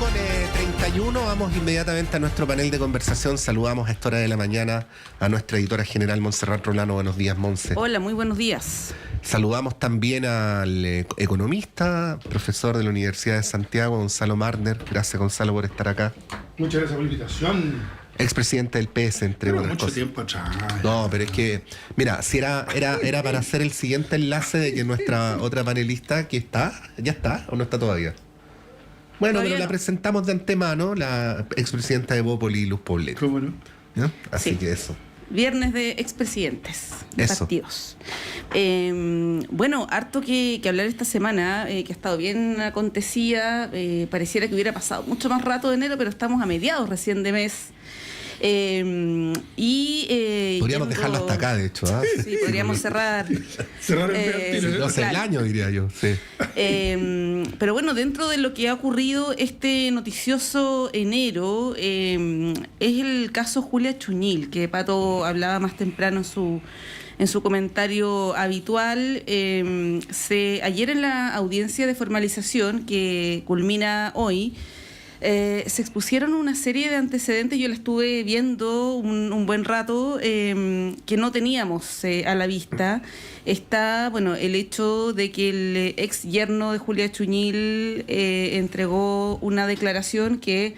9:31, vamos inmediatamente a nuestro panel de conversación. Saludamos a esta hora de la mañana a nuestra editora general Montserrat Rolano. Buenos días, Monse. Hola, muy buenos días. Saludamos también al economista, profesor de la Universidad de Santiago, Gonzalo Marner. Gracias, Gonzalo, por estar acá. Muchas gracias por la invitación. Expresidente del PS, entre otras mucho cosas. Tiempo atrás. No, pero es que, mira, si era para hacer el siguiente enlace de que nuestra otra panelista, que ¿ya está o no está todavía? Bueno, Todavía pero la no. presentamos de antemano, la expresidenta de Bópoli, Luz Poblete. ¿Cómo no? ¿No? Así Sí. que eso. Viernes de expresidentes de Eso. partidos. Bueno, harto que hablar esta semana, que ha estado bien acontecida. Pareciera que hubiera pasado mucho más rato de enero, pero estamos a mediados recién de mes. Podríamos dejarla hasta acá, de hecho. ¿Ah? Sí, podríamos cerrar. Cerrar el Sí, no sé, el claro. año, diría yo. Sí. Pero bueno, dentro de lo que ha ocurrido este noticioso enero, es el caso Julia Chuñil, que Pato hablaba más temprano en su comentario habitual. Ayer en la audiencia de formalización que culmina hoy, se expusieron una serie de antecedentes. Yo la estuve viendo un buen rato, que no teníamos a la vista. Está, bueno, el hecho de que el ex yerno de Julia Chuñil entregó una declaración que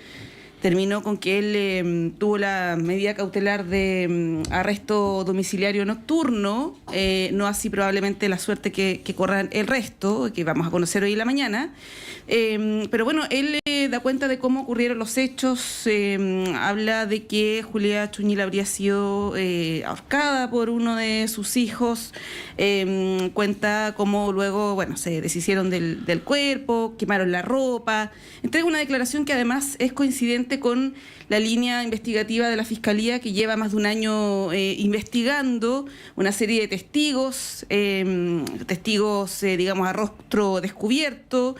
terminó con que él tuvo la medida cautelar de arresto domiciliario nocturno, no así probablemente la suerte que corran el resto, que vamos a conocer hoy en la mañana. Pero bueno, él da cuenta de cómo ocurrieron los hechos, habla de que Julia Chuñil habría sido ahorcada por uno de sus hijos, cuenta cómo luego, bueno, se deshicieron del cuerpo, quemaron la ropa. Entrega una declaración que además es coincidente con la línea investigativa de la Fiscalía, que lleva más de un año investigando una serie de testigos, digamos, a rostro descubierto,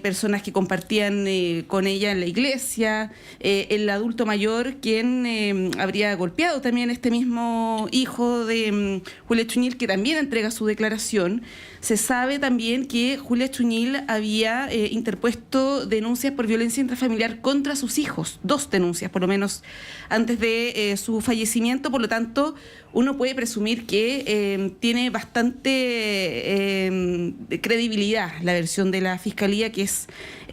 personas que compartían con ella en la iglesia, el adulto mayor, quien habría golpeado también a este mismo hijo de Julia Chuñil, que también entrega su declaración. Se sabe también que Julia Chuñil había interpuesto denuncias por violencia intrafamiliar contra sus hijos, 2 denuncias por lo menos antes de su fallecimiento. Por lo tanto, uno puede presumir que tiene bastante credibilidad la versión de la Fiscalía, que es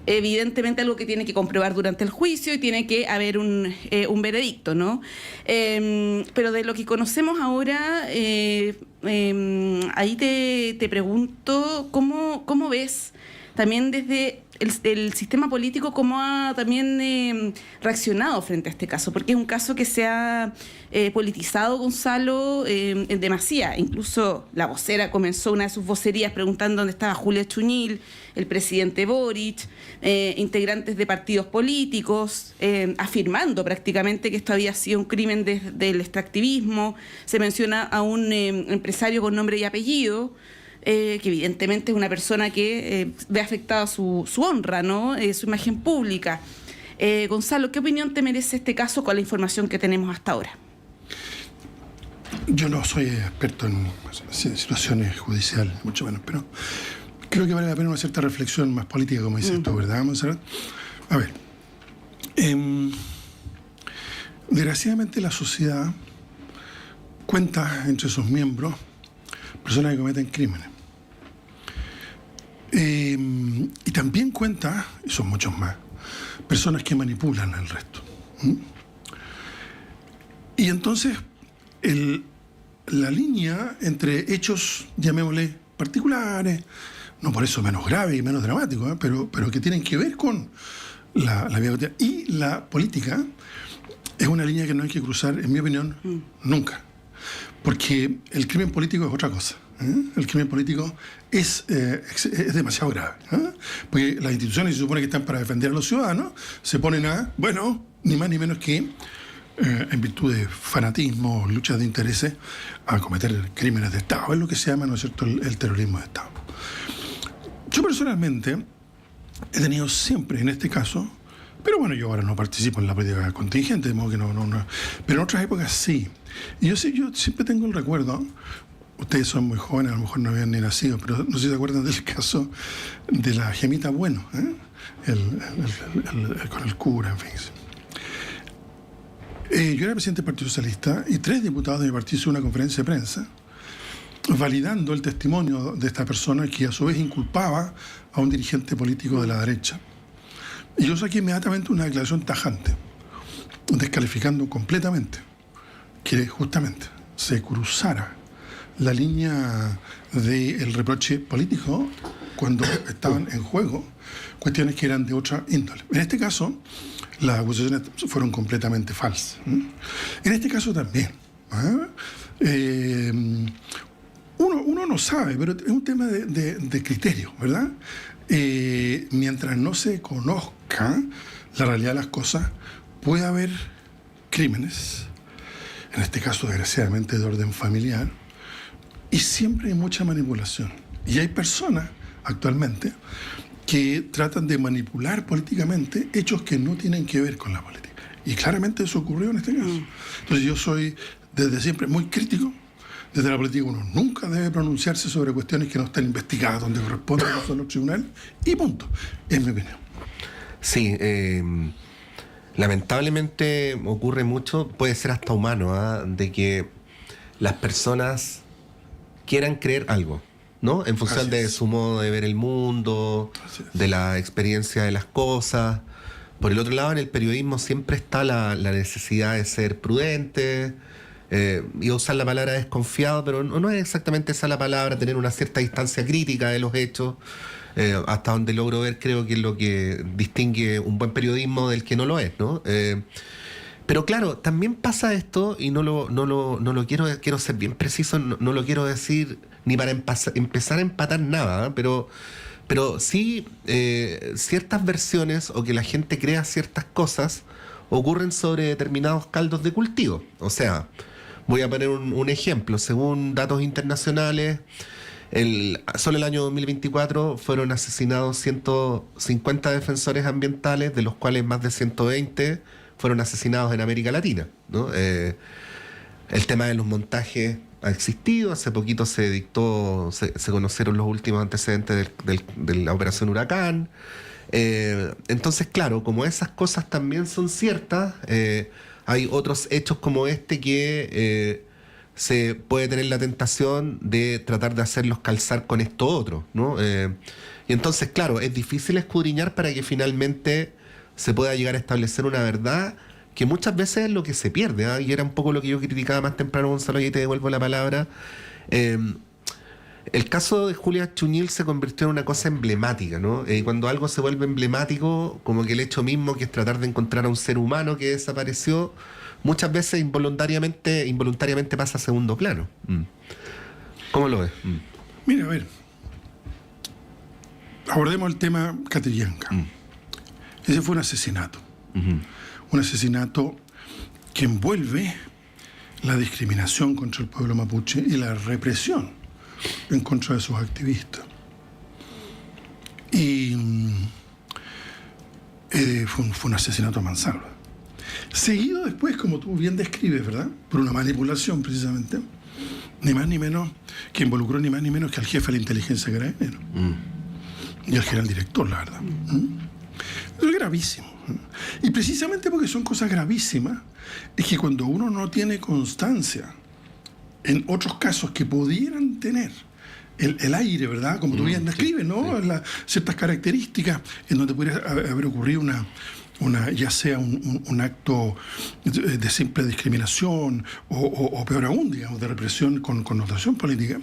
evidentemente algo que tiene que comprobar durante el juicio y tiene que haber un veredicto, ¿no? Pero de lo que conocemos ahora, ahí te pregunto, ¿cómo ves también desde el sistema político, cómo ha también reaccionado frente a este caso? Porque es un caso que se ha politizado, Gonzalo, en demasía. Incluso la vocera comenzó una de sus vocerías preguntando dónde estaba Julia Chuñil, el presidente Boric, integrantes de partidos políticos, afirmando prácticamente que esto había sido un crimen del extractivismo. Se menciona a un empresario con nombre y apellido, que evidentemente es una persona que ve afectada su honra, ¿no? Su imagen pública. Gonzalo, ¿qué opinión te merece este caso con la información que tenemos hasta ahora? Yo no soy experto en situaciones judiciales, mucho menos, pero creo que vale la pena una cierta reflexión más política, como dices tú, ¿verdad, Monserrat? A ver, desgraciadamente la sociedad cuenta entre sus miembros personas que cometen crímenes. Y también cuenta, y son muchos más, personas que manipulan al resto. Y entonces, la línea entre hechos, llamémosle, particulares, no por eso menos graves y menos dramáticos, pero que tienen que ver con la vida cotidiana y la política, es una línea que no hay que cruzar, en mi opinión, nunca. Porque el crimen político es otra cosa. El crimen político es demasiado grave. Porque las instituciones se supone que están para defender a los ciudadanos, se ponen a, bueno, ni más ni menos que, en virtud de fanatismo, luchas de intereses, a cometer crímenes de Estado. Es lo que se llama, ¿no es cierto?, el terrorismo de Estado. Yo personalmente he tenido siempre en este caso, pero bueno, yo ahora no participo en la política contingente, de modo que no. Pero en otras épocas sí. Y yo siempre tengo el recuerdo ustedes son muy jóvenes, a lo mejor no habían ni nacido, pero no sé si se acuerdan del caso de la Gemita Bueno, con el cura, en fin. Yo era presidente del Partido Socialista y 3 diputados de mi partido hicieron una conferencia de prensa validando el testimonio de esta persona que a su vez inculpaba a un dirigente político de la derecha. Y yo saqué inmediatamente una declaración tajante, descalificando completamente que justamente se cruzara la línea del reproche político cuando estaban en juego cuestiones que eran de otra índole. En este caso, las acusaciones fueron completamente falsas. En este caso también. Uno no sabe, pero es un tema de criterio, ¿verdad? Mientras no se conozca la realidad de las cosas, puede haber crímenes, en este caso desgraciadamente de orden familiar, y siempre hay mucha manipulación. Y hay personas actualmente que tratan de manipular políticamente hechos que no tienen que ver con la política. Y claramente eso ocurrió en este caso. Entonces yo soy desde siempre muy crítico. Desde la política uno nunca debe pronunciarse sobre cuestiones que no estén investigadas donde corresponden a los tribunales. Y punto. Es mi opinión. Sí, lamentablemente ocurre mucho, puede ser hasta humano, de que las personas quieran creer algo, ¿no? En función de su modo de ver el mundo, de la experiencia de las cosas. Por el otro lado, en el periodismo siempre está la necesidad de ser prudente, y usar la palabra desconfiado, pero no es exactamente esa la palabra, tener una cierta distancia crítica de los hechos, hasta donde logro ver, creo que es lo que distingue un buen periodismo del que no lo es, ¿no? Pero claro, también pasa esto, y no lo quiero ser bien preciso, no lo quiero decir ni para empezar a empatar nada, pero sí ciertas versiones o que la gente crea ciertas cosas ocurren sobre determinados caldos de cultivo. O sea, voy a poner un ejemplo. Según datos internacionales, solo el año 2024 fueron asesinados 150 defensores ambientales, de los cuales más de 120 fueron asesinados en América Latina, ¿no? El tema de los montajes ha existido. Hace poquito se conocieron los últimos antecedentes de la Operación Huracán. Entonces, claro, como esas cosas también son ciertas, hay otros hechos como este que se puede tener la tentación de tratar de hacerlos calzar con esto otro, ¿no? Y entonces, claro, es difícil escudriñar para que finalmente se pueda llegar a establecer una verdad que muchas veces es lo que se pierde, y era un poco lo que yo criticaba más temprano, Gonzalo, y te devuelvo la palabra. El caso de Julia Chuñil se convirtió en una cosa emblemática, ¿no? Cuando algo se vuelve emblemático, como que el hecho mismo, que es tratar de encontrar a un ser humano que desapareció, muchas veces involuntariamente pasa a segundo plano. ¿Cómo lo ves? Mira, a ver, abordemos el tema Catrillanca. Ese fue un asesinato. Un asesinato que envuelve la discriminación contra el pueblo mapuche y la represión en contra de sus activistas. Y fue un asesinato a mansalva. Seguido después, como tú bien describes, ¿verdad?, por una manipulación precisamente, ni más ni menos, que involucró ni más ni menos que al jefe de la inteligencia carabinero y al general director, la verdad. Eso es gravísimo. Y precisamente porque son cosas gravísimas, es que cuando uno no tiene constancia en otros casos que pudieran tener el aire, ¿verdad?, como tú bien describes, ¿no? Sí. Ciertas características en donde pudiera haber ocurrido ya sea un acto de simple discriminación o peor aún, digamos, de represión con connotación política.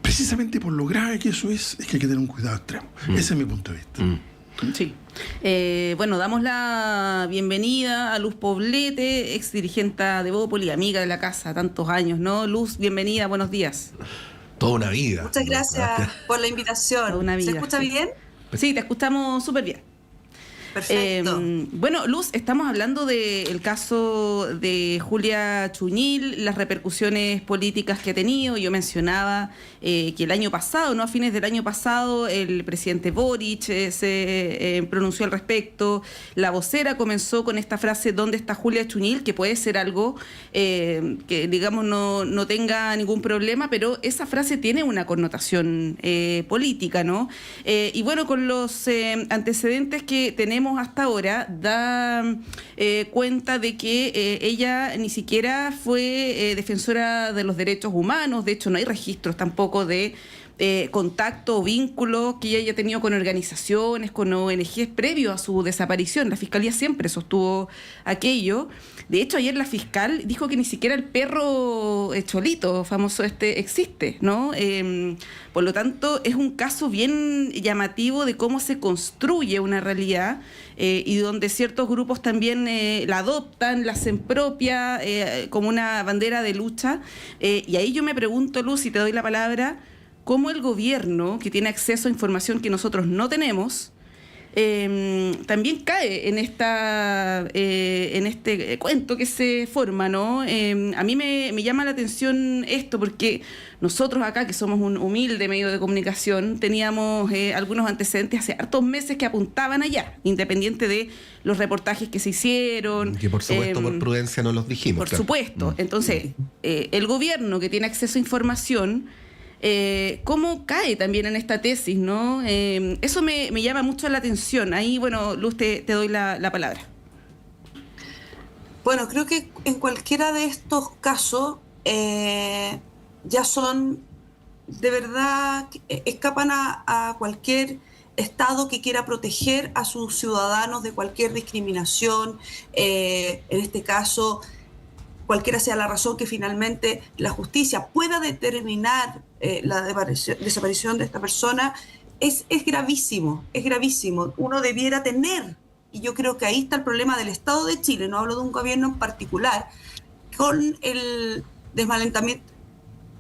Precisamente por lo grave que eso es que hay que tener un cuidado extremo. Ese es mi punto de vista. Sí. Bueno, damos la bienvenida a Luz Poblete, ex dirigenta de Bópoli, amiga de la casa, tantos años, ¿no? Luz, bienvenida, buenos días. Toda una vida. Muchas gracias por la invitación. Toda una vida, ¿Se escucha bien? Sí, te escuchamos súper bien. Perfecto. Bueno, Luz, estamos hablando del caso de Julia Chuñil, las repercusiones políticas que ha tenido. Yo mencionaba que el año pasado, ¿no? A fines del año pasado, el presidente Boric se pronunció al respecto. La vocera comenzó con esta frase, ¿dónde está Julia Chuñil? Que puede ser algo que, digamos, no tenga ningún problema, pero esa frase tiene una connotación política, ¿no? Y bueno, con los antecedentes que tenemos hasta ahora, da cuenta de que ella ni siquiera fue defensora de los derechos humanos. De hecho, no hay registros tampoco de contacto o vínculo que ella haya tenido con organizaciones, con ONGs previo a su desaparición. La Fiscalía siempre sostuvo aquello. De hecho, ayer la fiscal dijo que ni siquiera el perro Cholito, famoso existe, ¿no? Por lo tanto, es un caso bien llamativo de cómo se construye una realidad y donde ciertos grupos también la adoptan, la hacen propia como una bandera de lucha. Y ahí yo me pregunto, Luz, y te doy la palabra, cómo el gobierno, que tiene acceso a información que nosotros no tenemos, también cae en este cuento que se forma, ¿no? A mí me llama la atención esto porque nosotros acá, que somos un humilde medio de comunicación, teníamos algunos antecedentes hace hartos meses que apuntaban allá, independiente de los reportajes que se hicieron. Que por supuesto por prudencia no los dijimos. Por supuesto. Entonces, el gobierno que tiene acceso a información, cómo cae también en esta tesis, ¿no? Eso me llama mucho la atención. Ahí, bueno, Luz, te doy la palabra. Bueno, creo que en cualquiera de estos casos ya son, de verdad, escapan a cualquier Estado que quiera proteger a sus ciudadanos de cualquier discriminación. En este caso, cualquiera sea la razón que finalmente la justicia pueda determinar la desaparición de esta persona, es gravísimo, es gravísimo. Uno debiera tener, y yo creo que ahí está el problema del Estado de Chile, no hablo de un gobierno en particular, con el desmantelamiento.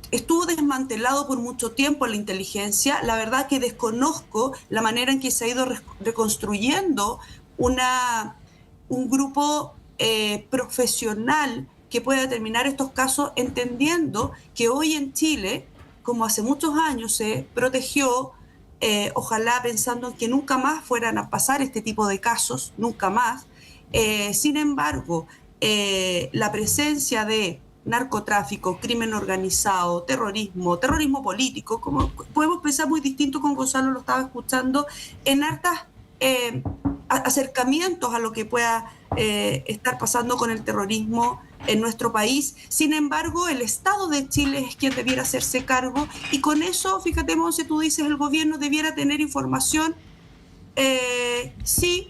Estuvo desmantelado por mucho tiempo la inteligencia. La verdad que desconozco la manera en que se ha ido reconstruyendo un grupo profesional que pueda determinar estos casos, entendiendo que hoy en Chile, como hace muchos años se protegió, ojalá pensando en que nunca más fueran a pasar este tipo de casos, nunca más. Sin embargo, la presencia de narcotráfico, crimen organizado, terrorismo político, como podemos pensar muy distinto, con Gonzalo lo estaba escuchando, en hartas acercamientos a lo que pueda estar pasando con el terrorismo en nuestro país. Sin embargo, el Estado de Chile es quien debiera hacerse cargo, y con eso, fíjate, Monse, tú dices, el gobierno debiera tener información, sí,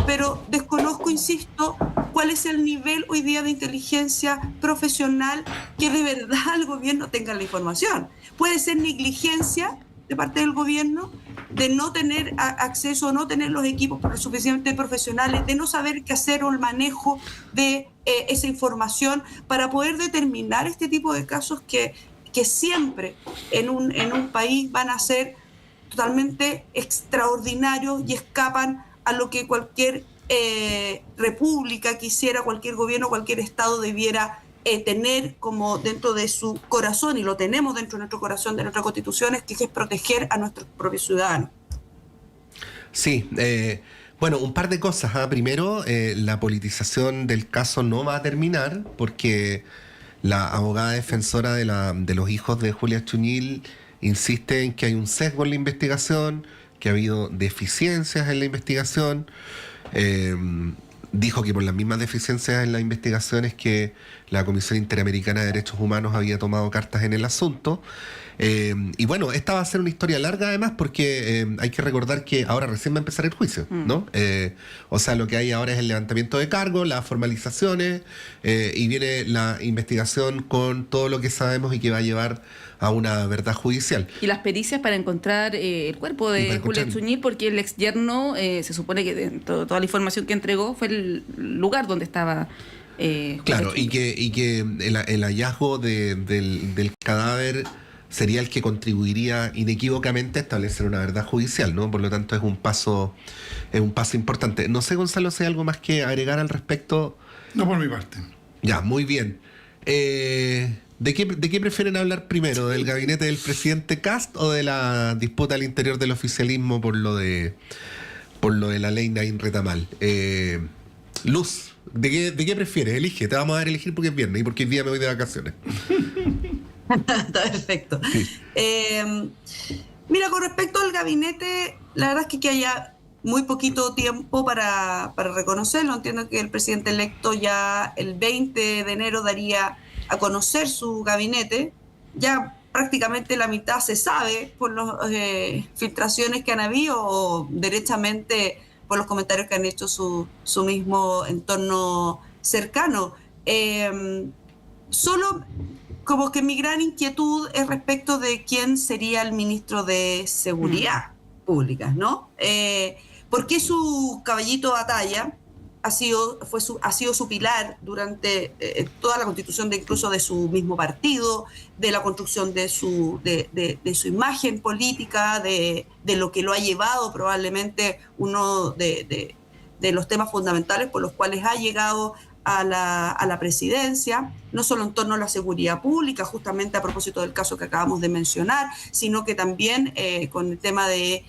pero desconozco, insisto, cuál es el nivel hoy día de inteligencia profesional que de verdad el gobierno tenga la información. Puede ser negligencia de parte del gobierno, de no tener acceso, no tener los equipos suficientemente profesionales, de no saber qué hacer o el manejo de esa información para poder determinar este tipo de casos que siempre en un país van a ser totalmente extraordinarios y escapan a lo que cualquier república quisiera, cualquier gobierno, cualquier Estado debiera tener como dentro de su corazón, y lo tenemos dentro de nuestro corazón, de nuestras constituciones, que es proteger a nuestros propios ciudadanos. Sí, bueno, un par de cosas. Primero, la politización del caso no va a terminar porque la abogada defensora de los hijos de Julia Chuñil insiste en que hay un sesgo en la investigación, que ha habido deficiencias en la investigación. Dijo que por las mismas deficiencias en la investigación es que la Comisión Interamericana de Derechos Humanos había tomado cartas en el asunto. Y bueno, esta va a ser una historia larga además, porque hay que recordar que ahora recién va a empezar el juicio, ¿no? O sea, lo que hay ahora es el levantamiento de cargos, las formalizaciones, y viene la investigación con todo lo que sabemos y que va a llevar a una verdad judicial. Y las pericias para encontrar el cuerpo de Julia Chuñil, porque el ex yerno, se supone que toda la información que entregó fue el lugar donde estaba claro, y que el hallazgo del cadáver sería el que contribuiría inequívocamente a establecer una verdad judicial, ¿no? Por lo tanto, es un paso importante. No sé, Gonzalo, si hay algo más que agregar al respecto. No por mi parte. Ya, muy bien. ¿De qué prefieren hablar primero? ¿Del gabinete del presidente Kast o de la disputa al interior del oficialismo por lo de la ley Nain Retamal? Luz, ¿de qué prefieres? Elige, te vamos a dar a elegir porque es viernes y porque hoy día me voy de vacaciones. Está perfecto. Sí. Mira, con respecto al gabinete, la verdad es que haya muy poquito tiempo para reconocerlo. Entiendo que el presidente electo ya el 20 de enero daría a conocer su gabinete. Ya prácticamente la mitad se sabe por las filtraciones que han habido o derechamente por los comentarios que han hecho su mismo entorno cercano. Solo como que mi gran inquietud es respecto de quién sería el ministro de Seguridad Pública, ¿no? Porque su caballito de batalla ha sido su pilar durante toda la constitución incluso de su mismo partido, de la construcción de su imagen política, de lo que lo ha llevado probablemente uno de los temas fundamentales por los cuales ha llegado a la presidencia, no solo en torno a la seguridad pública, justamente a propósito del caso que acabamos de mencionar, sino que también con el tema de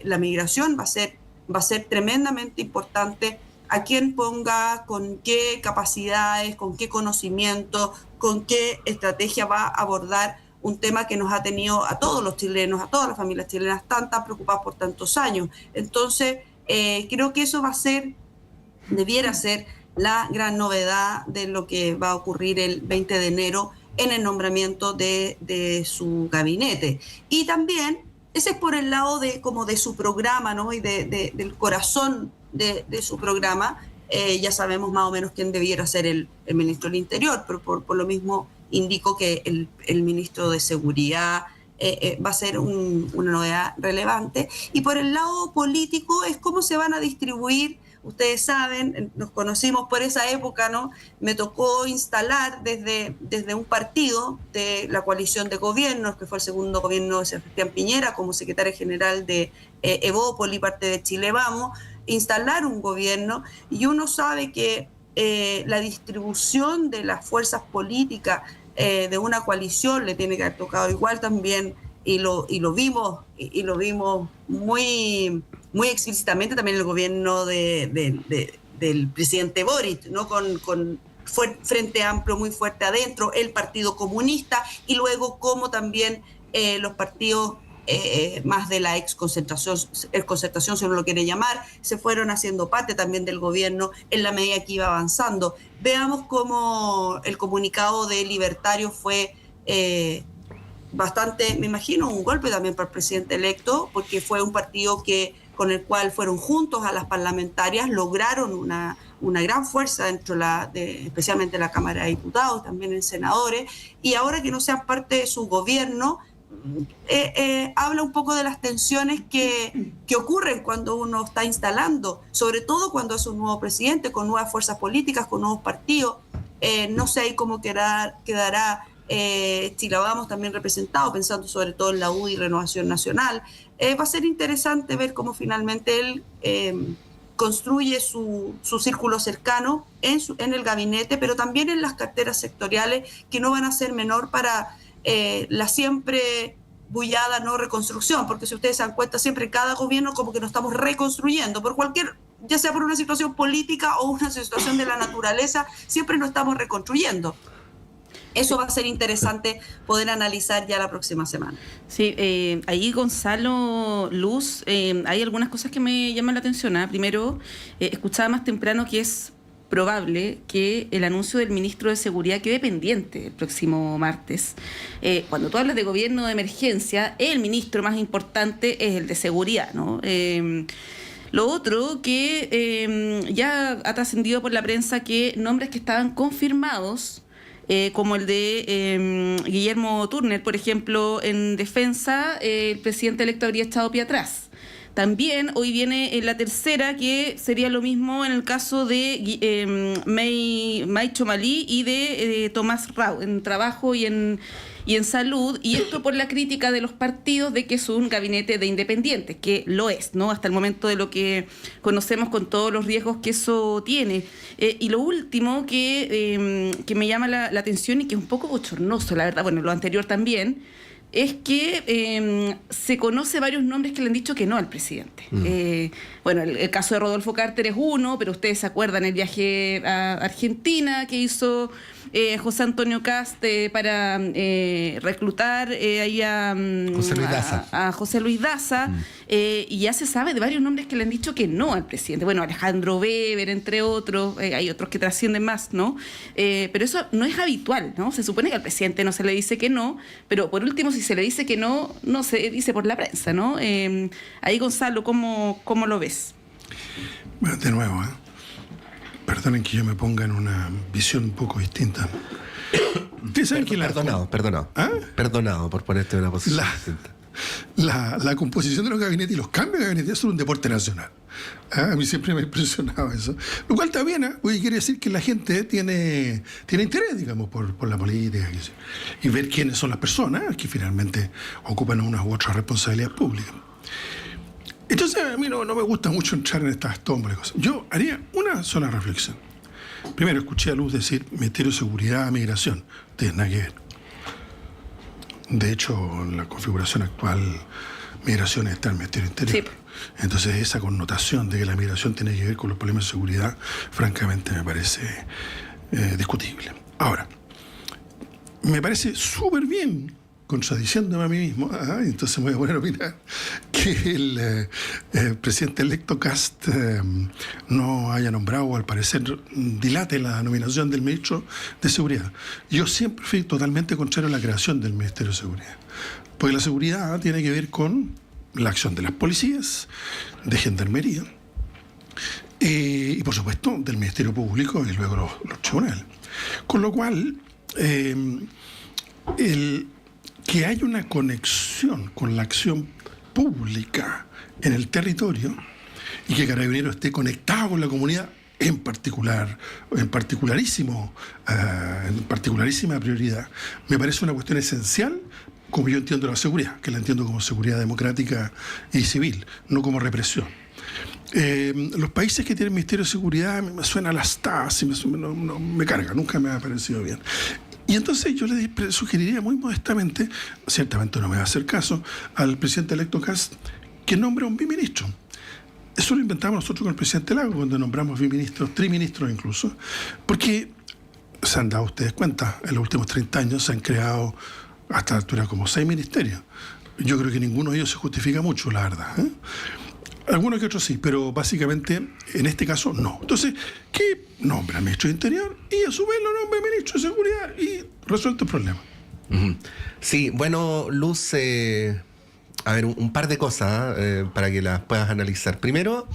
la migración va a ser tremendamente importante a quién ponga, con qué capacidades, con qué conocimiento, con qué estrategia va a abordar un tema que nos ha tenido a todos los chilenos, a todas las familias chilenas tan preocupadas por tantos años. Entonces, creo que eso debiera ser la gran novedad de lo que va a ocurrir el 20 de enero en el nombramiento de su gabinete. Y también, ese es por el lado de su programa, ¿no? Y del corazón de su programa. Ya sabemos más o menos quién debiera ser el ministro del Interior, pero por lo mismo indico que el ministro de Seguridad va a ser una novedad relevante. Y por el lado político es cómo se van a distribuir. Ustedes saben, nos conocimos por esa época, ¿no? Me tocó instalar desde un partido de la coalición de gobiernos, que fue el segundo gobierno de Sebastián Piñera, como secretario general de Evópoli, parte de Chile Vamos, instalar un gobierno, y uno sabe que la distribución de las fuerzas políticas de una coalición le tiene que haber tocado igual también, y lo vimos muy explícitamente también el gobierno del presidente Boric, ¿no? Con Frente Amplio muy fuerte adentro, el Partido Comunista, y luego como también los partidos más de la concertación, si uno lo quiere llamar, se fueron haciendo parte también del gobierno en la medida que iba avanzando. Veamos cómo el comunicado de Libertario fue bastante, me imagino, un golpe también para el presidente electo, porque fue un partido con el cual fueron juntos a las parlamentarias, lograron una gran fuerza dentro especialmente la Cámara de Diputados, también en senadores, y ahora que no sean parte de su gobierno, habla un poco de las tensiones que ocurren cuando uno está instalando, sobre todo cuando es un nuevo presidente, con nuevas fuerzas políticas, con nuevos partidos. No sé ahí cómo quedará Chile Vamos también representado, pensando sobre todo en la UDI y Renovación Nacional. Va a ser interesante ver cómo finalmente él construye su círculo cercano en el gabinete, pero también en las carteras sectoriales, que no van a ser menor para la siempre bullada no reconstrucción, porque si ustedes se dan cuenta, siempre en cada gobierno como que nos estamos reconstruyendo, ya sea por una situación política o una situación de la naturaleza, siempre nos estamos reconstruyendo. Eso va a ser interesante poder analizar ya la próxima semana. Sí, ahí Gonzalo, Luz, hay algunas cosas que me llaman la atención. Primero, escuchaba más temprano que es probable que el anuncio del ministro de Seguridad quede pendiente el próximo martes. Cuando tú hablas de gobierno de emergencia, el ministro más importante es el de Seguridad, ¿no? Lo otro que ya ha trascendido por la prensa que nombres que estaban confirmados, como el de Guillermo Turner, por ejemplo, en defensa, el presidente electo habría echado pie atrás. También hoy viene la tercera, que sería lo mismo en el caso de May Chomalí y de Tomás Rau, en trabajo y en salud, y esto por la crítica de los partidos de que es un gabinete de independientes, que lo es, ¿no? Hasta el momento de lo que conocemos, con todos los riesgos que eso tiene. Y lo último que me llama la atención y que es un poco bochornoso, la verdad, bueno, lo anterior también, es que se conoce varios nombres que le han dicho que no al presidente. Bueno, el caso de Rodolfo Carter es uno, pero ustedes se acuerdan el viaje a Argentina que hizo José Antonio Kast para reclutar ahí a José Luis Daza, y ya se sabe de varios nombres que le han dicho que no al presidente. Bueno, Alejandro Weber, entre otros, hay otros que trascienden más, ¿no? Pero eso no es habitual, ¿no? Se supone que al presidente no se le dice que no, pero por último, si se le dice que no, no se dice por la prensa, ¿no? Ahí, Gonzalo, ¿cómo lo ves? Bueno, de nuevo, perdonen que yo me ponga en una visión un poco distinta. ¿Ustedes saben que Perdonado. ¿Ah? Perdonado por ponerte en una posición distinta. La composición de los gabinetes y los cambios de gabinetes son un deporte nacional. A mí siempre me ha impresionado eso. Lo cual está bien, porque quiere decir que la gente tiene interés, digamos, por la política. Y ver quiénes son las personas que finalmente ocupan unas u otras responsabilidades públicas. Entonces, a mí no me gusta mucho entrar en estas tombas y cosas. Yo haría una sola reflexión. Primero, escuché a Luz decir Ministerio de Seguridad, Migración. No tiene nada que ver. De hecho, en la configuración actual, migración está en el Ministerio Interior. Sí. Entonces, esa connotación de que la migración tiene que ver con los problemas de seguridad, francamente me parece discutible. Ahora, me parece súper bien, contradiciéndome a mí mismo, entonces me voy a poner a opinar, que el presidente electo Kast no haya nombrado, o al parecer dilate la nominación del ministro de Seguridad. Yo siempre fui totalmente contrario a la creación del Ministerio de Seguridad, porque la seguridad tiene que ver con la acción de las policías, de gendarmería, y por supuesto del Ministerio Público y luego los tribunales. Con lo cual, que haya una conexión con la acción pública en el territorio y que Carabineros esté conectado con la comunidad en particularísima prioridad, me parece una cuestión esencial, como yo entiendo la seguridad, que la entiendo como seguridad democrática y civil, no como represión. Los países que tienen Ministerio de Seguridad me suena a las TAS y me carga, nunca me ha parecido bien. Y entonces yo le sugeriría muy modestamente, ciertamente no me va a hacer caso, al presidente electo Kast, que nombre a un biministro. Eso lo inventamos nosotros con el presidente Lago, cuando nombramos biministros, triministros incluso, porque se han dado ustedes cuenta, en los últimos 30 años se han creado hasta la altura como 6 ministerios. Yo creo que ninguno de ellos se justifica mucho, la verdad. Algunos que otros sí, pero básicamente en este caso no. Entonces, ¿qué nombra al ministro de Interior? Y a su vez lo nombra al ministro de Seguridad y resuelto el problema. Sí, bueno, Luz, a ver, un par de cosas para que las puedas analizar. Primero,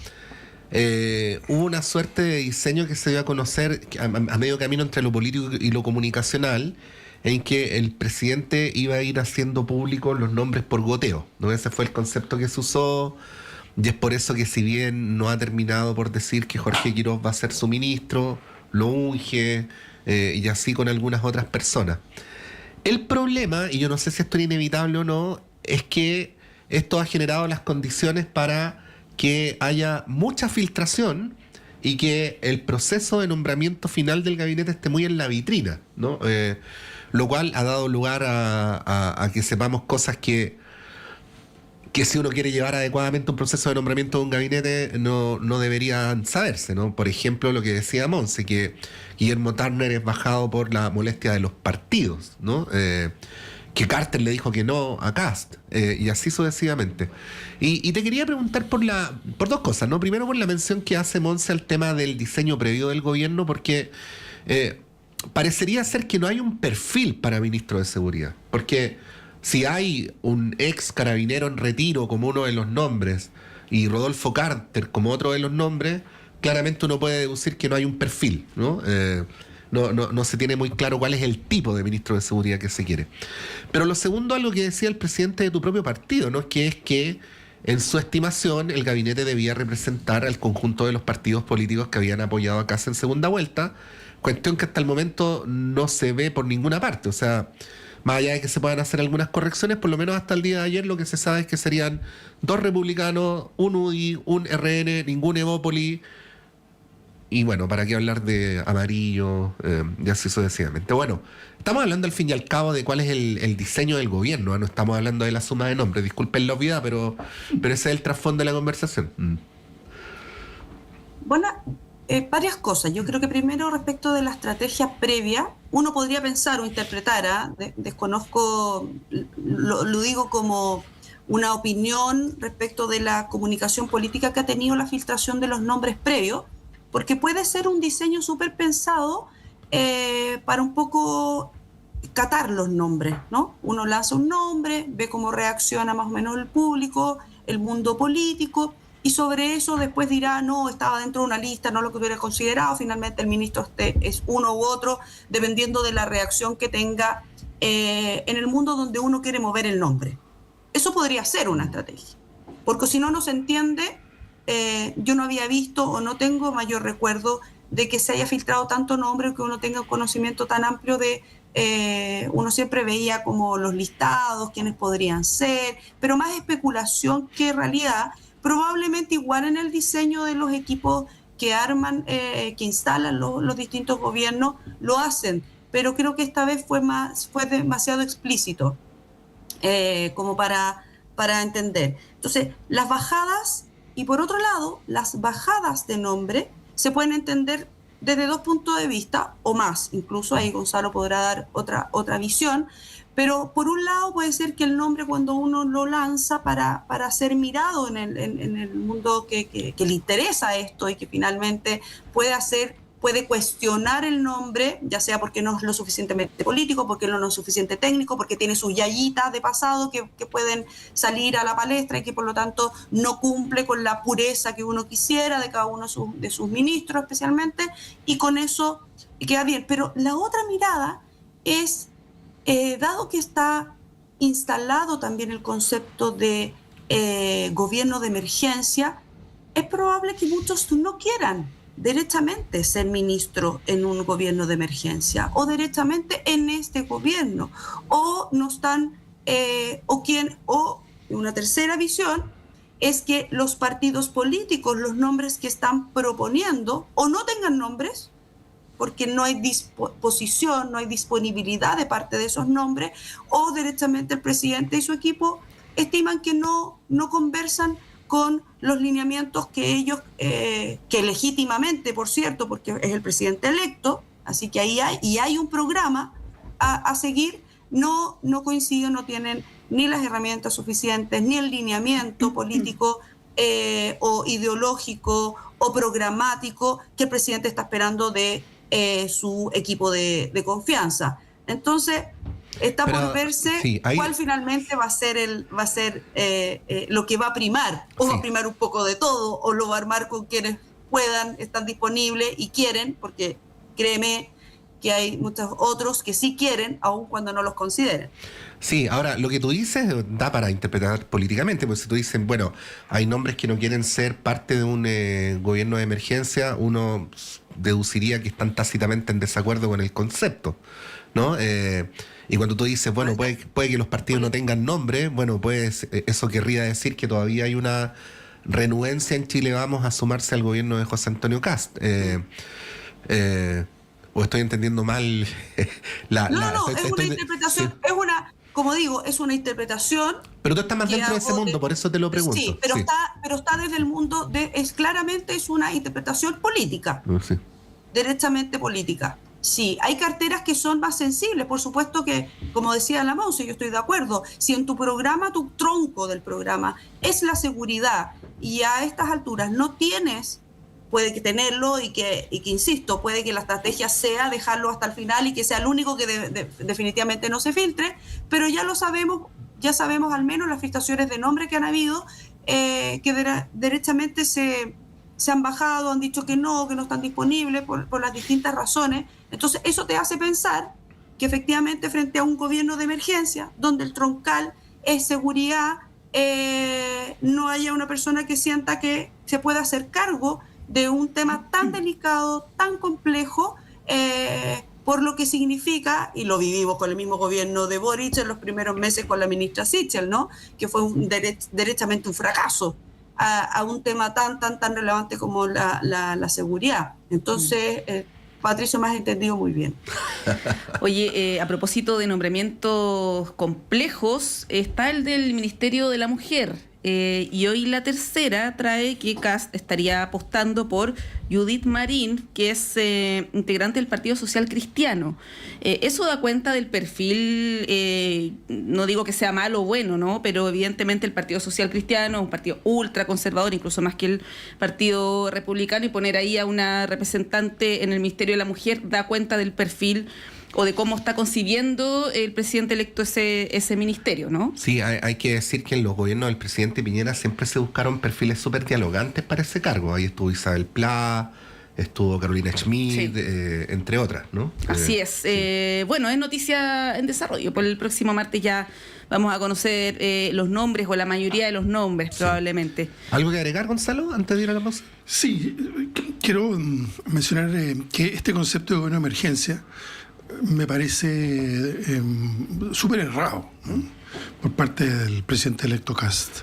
hubo una suerte de diseño que se dio a conocer a medio camino entre lo político y lo comunicacional, en que el presidente iba a ir haciendo públicos los nombres por goteo, ¿no? Ese fue el concepto que se usó. Y es por eso que, si bien no ha terminado por decir que Jorge Quiroz va a ser su ministro, lo unge, y así con algunas otras personas. El problema, y yo no sé si esto es inevitable o no, es que esto ha generado las condiciones para que haya mucha filtración y que el proceso de nombramiento final del gabinete esté muy en la vitrina, ¿no? Lo cual ha dado lugar a que sepamos cosas que si uno quiere llevar adecuadamente un proceso de nombramiento de un gabinete no deberían saberse, ¿no? Por ejemplo, lo que decía Monse, que Guillermo Turner es bajado por la molestia de los partidos, ¿no? Que Carter le dijo que no a Kast, y así sucesivamente. Y te quería preguntar por dos cosas, ¿no? Primero, por la mención que hace Monse al tema del diseño previo del gobierno, porque parecería ser que no hay un perfil para ministro de Seguridad, porque si hay un ex carabinero en retiro como uno de los nombres y Rodolfo Carter como otro de los nombres, claramente uno puede deducir que no hay un perfil, ¿no? No se tiene muy claro cuál es el tipo de ministro de Seguridad que se quiere. Pero lo segundo, algo que decía el presidente de tu propio partido, ¿no? Que es que en su estimación, el gabinete debía representar al conjunto de los partidos políticos que habían apoyado a Kast en segunda vuelta, cuestión que hasta el momento no se ve por ninguna parte. O sea, más allá de que se puedan hacer algunas correcciones, por lo menos hasta el día de ayer lo que se sabe es que serían 2 republicanos, un UDI, un RN, ningún Evópoli. Y bueno, ¿para qué hablar de amarillo? Y así sucesivamente. Bueno, estamos hablando al fin y al cabo de cuál es el diseño del gobierno, ¿eh? No estamos hablando de la suma de nombres. Disculpen la obviedad, pero ese es el trasfondo de la conversación. Bueno, varias cosas. Yo creo que primero, respecto de la estrategia previa, uno podría pensar o interpretar, desconozco, lo digo como una opinión respecto de la comunicación política que ha tenido la filtración de los nombres previos, porque puede ser un diseño súper pensado para un poco catar los nombres, ¿no? Uno lanza un nombre, ve cómo reacciona más o menos el público, el mundo político, y sobre eso después dirá, no, estaba dentro de una lista, no lo que hubiera considerado, finalmente el ministro es uno u otro, dependiendo de la reacción que tenga en el mundo donde uno quiere mover el nombre. Eso podría ser una estrategia, porque si no, no se entiende. Yo no había visto o no tengo mayor recuerdo de que se haya filtrado tanto nombre, que uno tenga un conocimiento tan amplio de... uno siempre veía como los listados, quiénes podrían ser, pero más especulación que realidad. Probablemente igual en el diseño de los equipos que arman, que instalan los distintos gobiernos, lo hacen, pero creo que esta vez fue demasiado explícito como para entender. Entonces, las bajadas... Y por otro lado, las bajadas de nombre se pueden entender desde 2 puntos de vista o más. Incluso ahí Gonzalo podrá dar otra visión. Pero por un lado puede ser que el nombre, cuando uno lo lanza para ser mirado en el mundo que le interesa esto y que finalmente puede cuestionar el nombre, ya sea porque no es lo suficientemente político, porque no es lo suficiente técnico, porque tiene sus yayitas de pasado que pueden salir a la palestra y que por lo tanto no cumple con la pureza que uno quisiera de cada uno de sus ministros especialmente, y con eso queda bien. Pero la otra mirada es, dado que está instalado también el concepto de gobierno de emergencia, es probable que muchos no quieran derechamente ser ministro en un gobierno de emergencia o derechamente en este gobierno, o no están, o una tercera visión es que los partidos políticos, los nombres que están proponiendo, o no tengan nombres, porque no hay disposición, no hay disponibilidad de parte de esos nombres, o derechamente el presidente y su equipo estiman que no conversan con los lineamientos que ellos, que legítimamente, por cierto, porque es el presidente electo, así que ahí hay un programa a seguir, no coinciden, no tienen ni las herramientas suficientes, ni el lineamiento político o ideológico o programático que el presidente está esperando de su equipo de confianza. Entonces, está por verse cuál finalmente va a ser lo que va a primar, o va a primar un poco de todo, o lo va a armar con quienes puedan, están disponibles y quieren, porque créeme que hay muchos otros que sí quieren, aun cuando no los consideren. Sí, ahora, lo que tú dices da para interpretar políticamente, porque si tú dices, bueno, hay nombres que no quieren ser parte de un gobierno de emergencia, uno deduciría que están tácitamente en desacuerdo con el concepto, ¿no? Y cuando tú dices, bueno, puede que los partidos no tengan nombre, bueno, pues eso querría decir que todavía hay una renuencia en Chile Vamos a sumarse al gobierno de José Antonio Kast. ¿O estoy entendiendo mal? Es una interpretación, sí. Como digo, es una interpretación. Pero tú estás más dentro de ese mundo, por eso te lo pregunto. Sí, pero está desde el mundo claramente es una interpretación política, sí. Derechamente política. Sí, hay carteras que son más sensibles, por supuesto que, como decía la Monse, yo estoy de acuerdo, si en tu programa, tu tronco del programa es la seguridad y a estas alturas no tienes, puede que tenerlo y que insisto, puede que la estrategia sea dejarlo hasta el final y que sea el único que definitivamente no se filtre, pero ya lo sabemos, ya sabemos al menos las filtraciones de nombre que han habido, que derechamente se han bajado, han dicho que no están disponibles por las distintas razones. Entonces eso te hace pensar que efectivamente frente a un gobierno de emergencia, donde el troncal es seguridad no haya una persona que sienta que se pueda hacer cargo de un tema tan delicado, tan complejo, por lo que significa, y lo vivimos con el mismo gobierno de Boric en los primeros meses con la ministra Sichel, ¿no? Que fue derechamente un fracaso a un tema tan relevante como la seguridad. Entonces, Patricio me has entendido muy bien. Oye, a propósito de nombramientos complejos, está el del Ministerio de la Mujer. Y hoy La Tercera trae que Kast estaría apostando por Judith Marín, que es integrante del Partido Social Cristiano. Eso da cuenta del perfil, no digo que sea malo o bueno, ¿no? Pero evidentemente el Partido Social Cristiano es un partido ultra conservador, incluso más que el Partido Republicano, y poner ahí a una representante en el Ministerio de la Mujer da cuenta del perfil o de cómo está concibiendo el presidente electo ese ministerio, ¿no? Sí, hay que decir que en los gobiernos del presidente Piñera siempre se buscaron perfiles súper dialogantes para ese cargo. Ahí estuvo Isabel Pla, estuvo Carolina Schmidt, sí, entre otras, ¿no? Así es. Sí. Bueno, es noticia en desarrollo. Por el próximo martes ya vamos a conocer los nombres, o la mayoría de los nombres, sí, probablemente. ¿Algo que agregar, Gonzalo, antes de ir a la pausa? Sí, quiero mencionar que este concepto de gobierno de emergencia me parece súper errado, ¿no? Por parte del presidente electo Kast.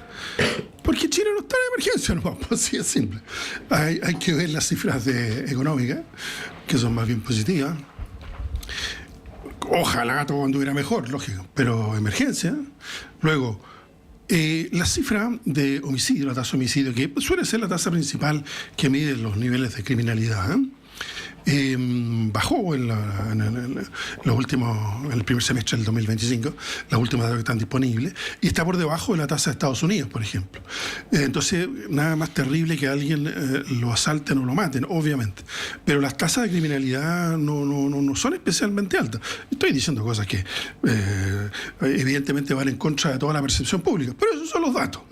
Porque Chile no está en emergencia, no, así es simple. Hay que ver las cifras económicas, que son más bien positivas. Ojalá todo anduviera mejor, lógico, pero emergencia. Luego, la cifra de homicidio, la tasa de homicidio, que suele ser la tasa principal que mide los niveles de criminalidad, bajó en el primer semestre del 2025, las últimas datos que están disponibles, y está por debajo de la tasa de Estados Unidos, por ejemplo. Entonces, nada más terrible que alguien lo asalten o lo maten, obviamente. Pero las tasas de criminalidad no son especialmente altas. Estoy diciendo cosas que evidentemente van en contra de toda la percepción pública, pero esos son los datos,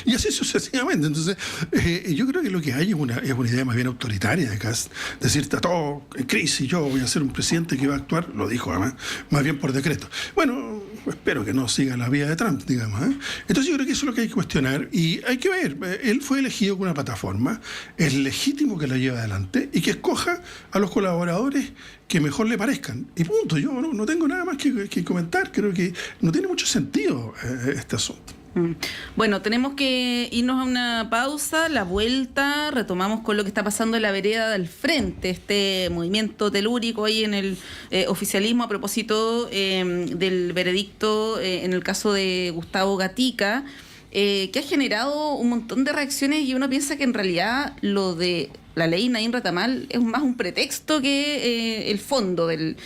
y así sucesivamente. Entonces, yo creo que lo que hay es una idea más bien autoritaria de Kast, decir, está todo en crisis, yo voy a ser un presidente que va a actuar, lo dijo además, más bien por decreto. Bueno, espero que no siga la vía de Trump, digamos. Entonces yo creo que eso es lo que hay que cuestionar, y hay que ver, él fue elegido con una plataforma, es legítimo que la lleve adelante y que escoja a los colaboradores que mejor le parezcan. Y punto, yo no tengo nada más que comentar, creo que no tiene mucho sentido este asunto. Bueno, tenemos que irnos a una pausa. La vuelta retomamos con lo que está pasando en la vereda del frente, este movimiento telúrico ahí en el oficialismo a propósito del veredicto en el caso de Gustavo Gatica, que ha generado un montón de reacciones, y uno piensa que en realidad lo de la ley Naín Retamal es más un pretexto que el fondo del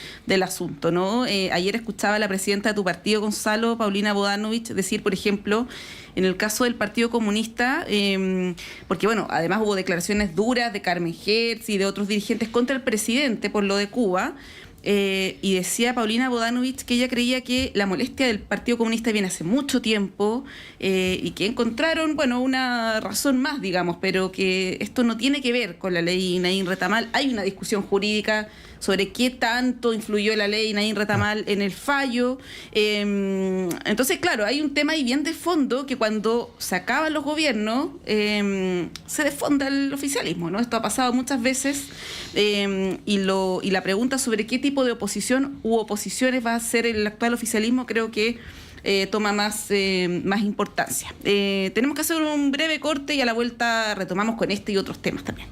asunto, ¿no? Ayer escuchaba a la presidenta de tu partido, Gonzalo, Paulina Bodanovich, decir, por ejemplo, en el caso del Partido Comunista, porque bueno, además hubo declaraciones duras de Carmen Hertz y de otros dirigentes contra el presidente por lo de Cuba, y decía Paulina Bodanovich que ella creía que la molestia del Partido Comunista viene hace mucho tiempo, y que encontraron, bueno, una razón más, digamos, pero que esto no tiene que ver con la ley Naín Retamal. Hay una discusión jurídica sobre qué tanto influyó la ley Naín Retamal en el fallo. Entonces, claro, hay un tema ahí bien de fondo, que cuando se acaban los gobiernos se desfonda el oficialismo, ¿no? Esto ha pasado muchas veces, y la pregunta sobre qué tipo de oposición u oposiciones va a ser el actual oficialismo creo que toma más importancia. Tenemos que hacer un breve corte y a la vuelta retomamos con este y otros temas también.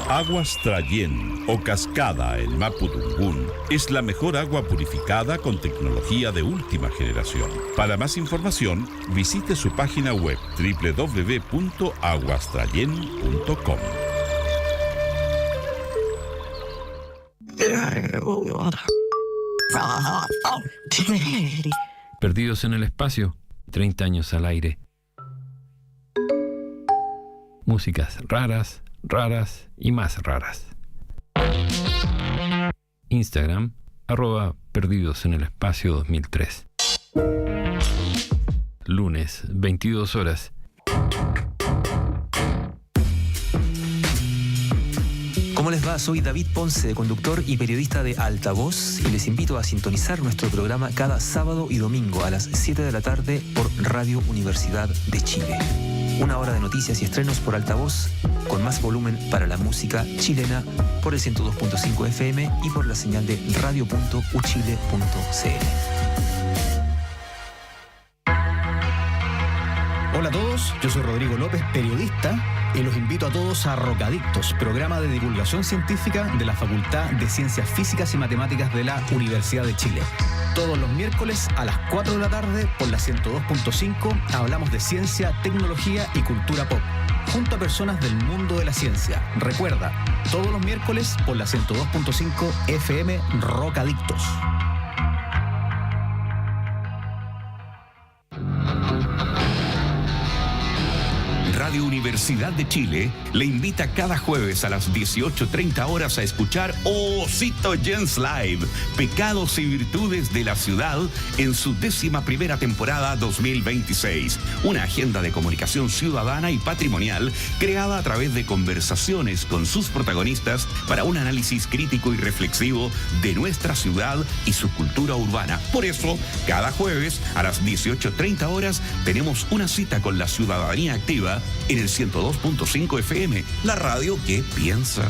Aguas Trayén o Cascada en Mapudungún es la mejor agua purificada con tecnología de última generación. Para más información, visite su página web www.aguastrayen.com. Perdidos en el espacio, 30 años al aire. Músicas raras y más raras. Instagram, @perdidosenelespacio 2003. lunes, 22 horas. ¿Cómo les va? Soy David Ponce, conductor y periodista de Altavoz, y les invito a sintonizar nuestro programa cada sábado y domingo a las 7 de la tarde por Radio Universidad de Chile. Una hora de noticias y estrenos por Altavoz, con más volumen para la música chilena, por el 102.5 FM y por la señal de radio.uchile.cl. Hola a todos, yo soy Rodrigo López, periodista, y los invito a todos a Rocadictos, programa de divulgación científica de la Facultad de Ciencias Físicas y Matemáticas de la Universidad de Chile. Todos los miércoles a las 4 de la tarde por la 102.5 hablamos de ciencia, tecnología y cultura pop, junto a personas del mundo de la ciencia. Recuerda, todos los miércoles por la 102.5 FM Rocadictos. Radio Universidad de Chile le invita cada jueves a las 18:30 horas a escuchar Osito Jens Live, Pecados y Virtudes de la Ciudad, en su 11ª temporada 2026. Una agenda de comunicación ciudadana y patrimonial creada a través de conversaciones con sus protagonistas para un análisis crítico y reflexivo de nuestra ciudad y su cultura urbana. Por eso, cada jueves a las 18:30 horas tenemos una cita con la ciudadanía activa en el 102.5 FM, la radio que piensa.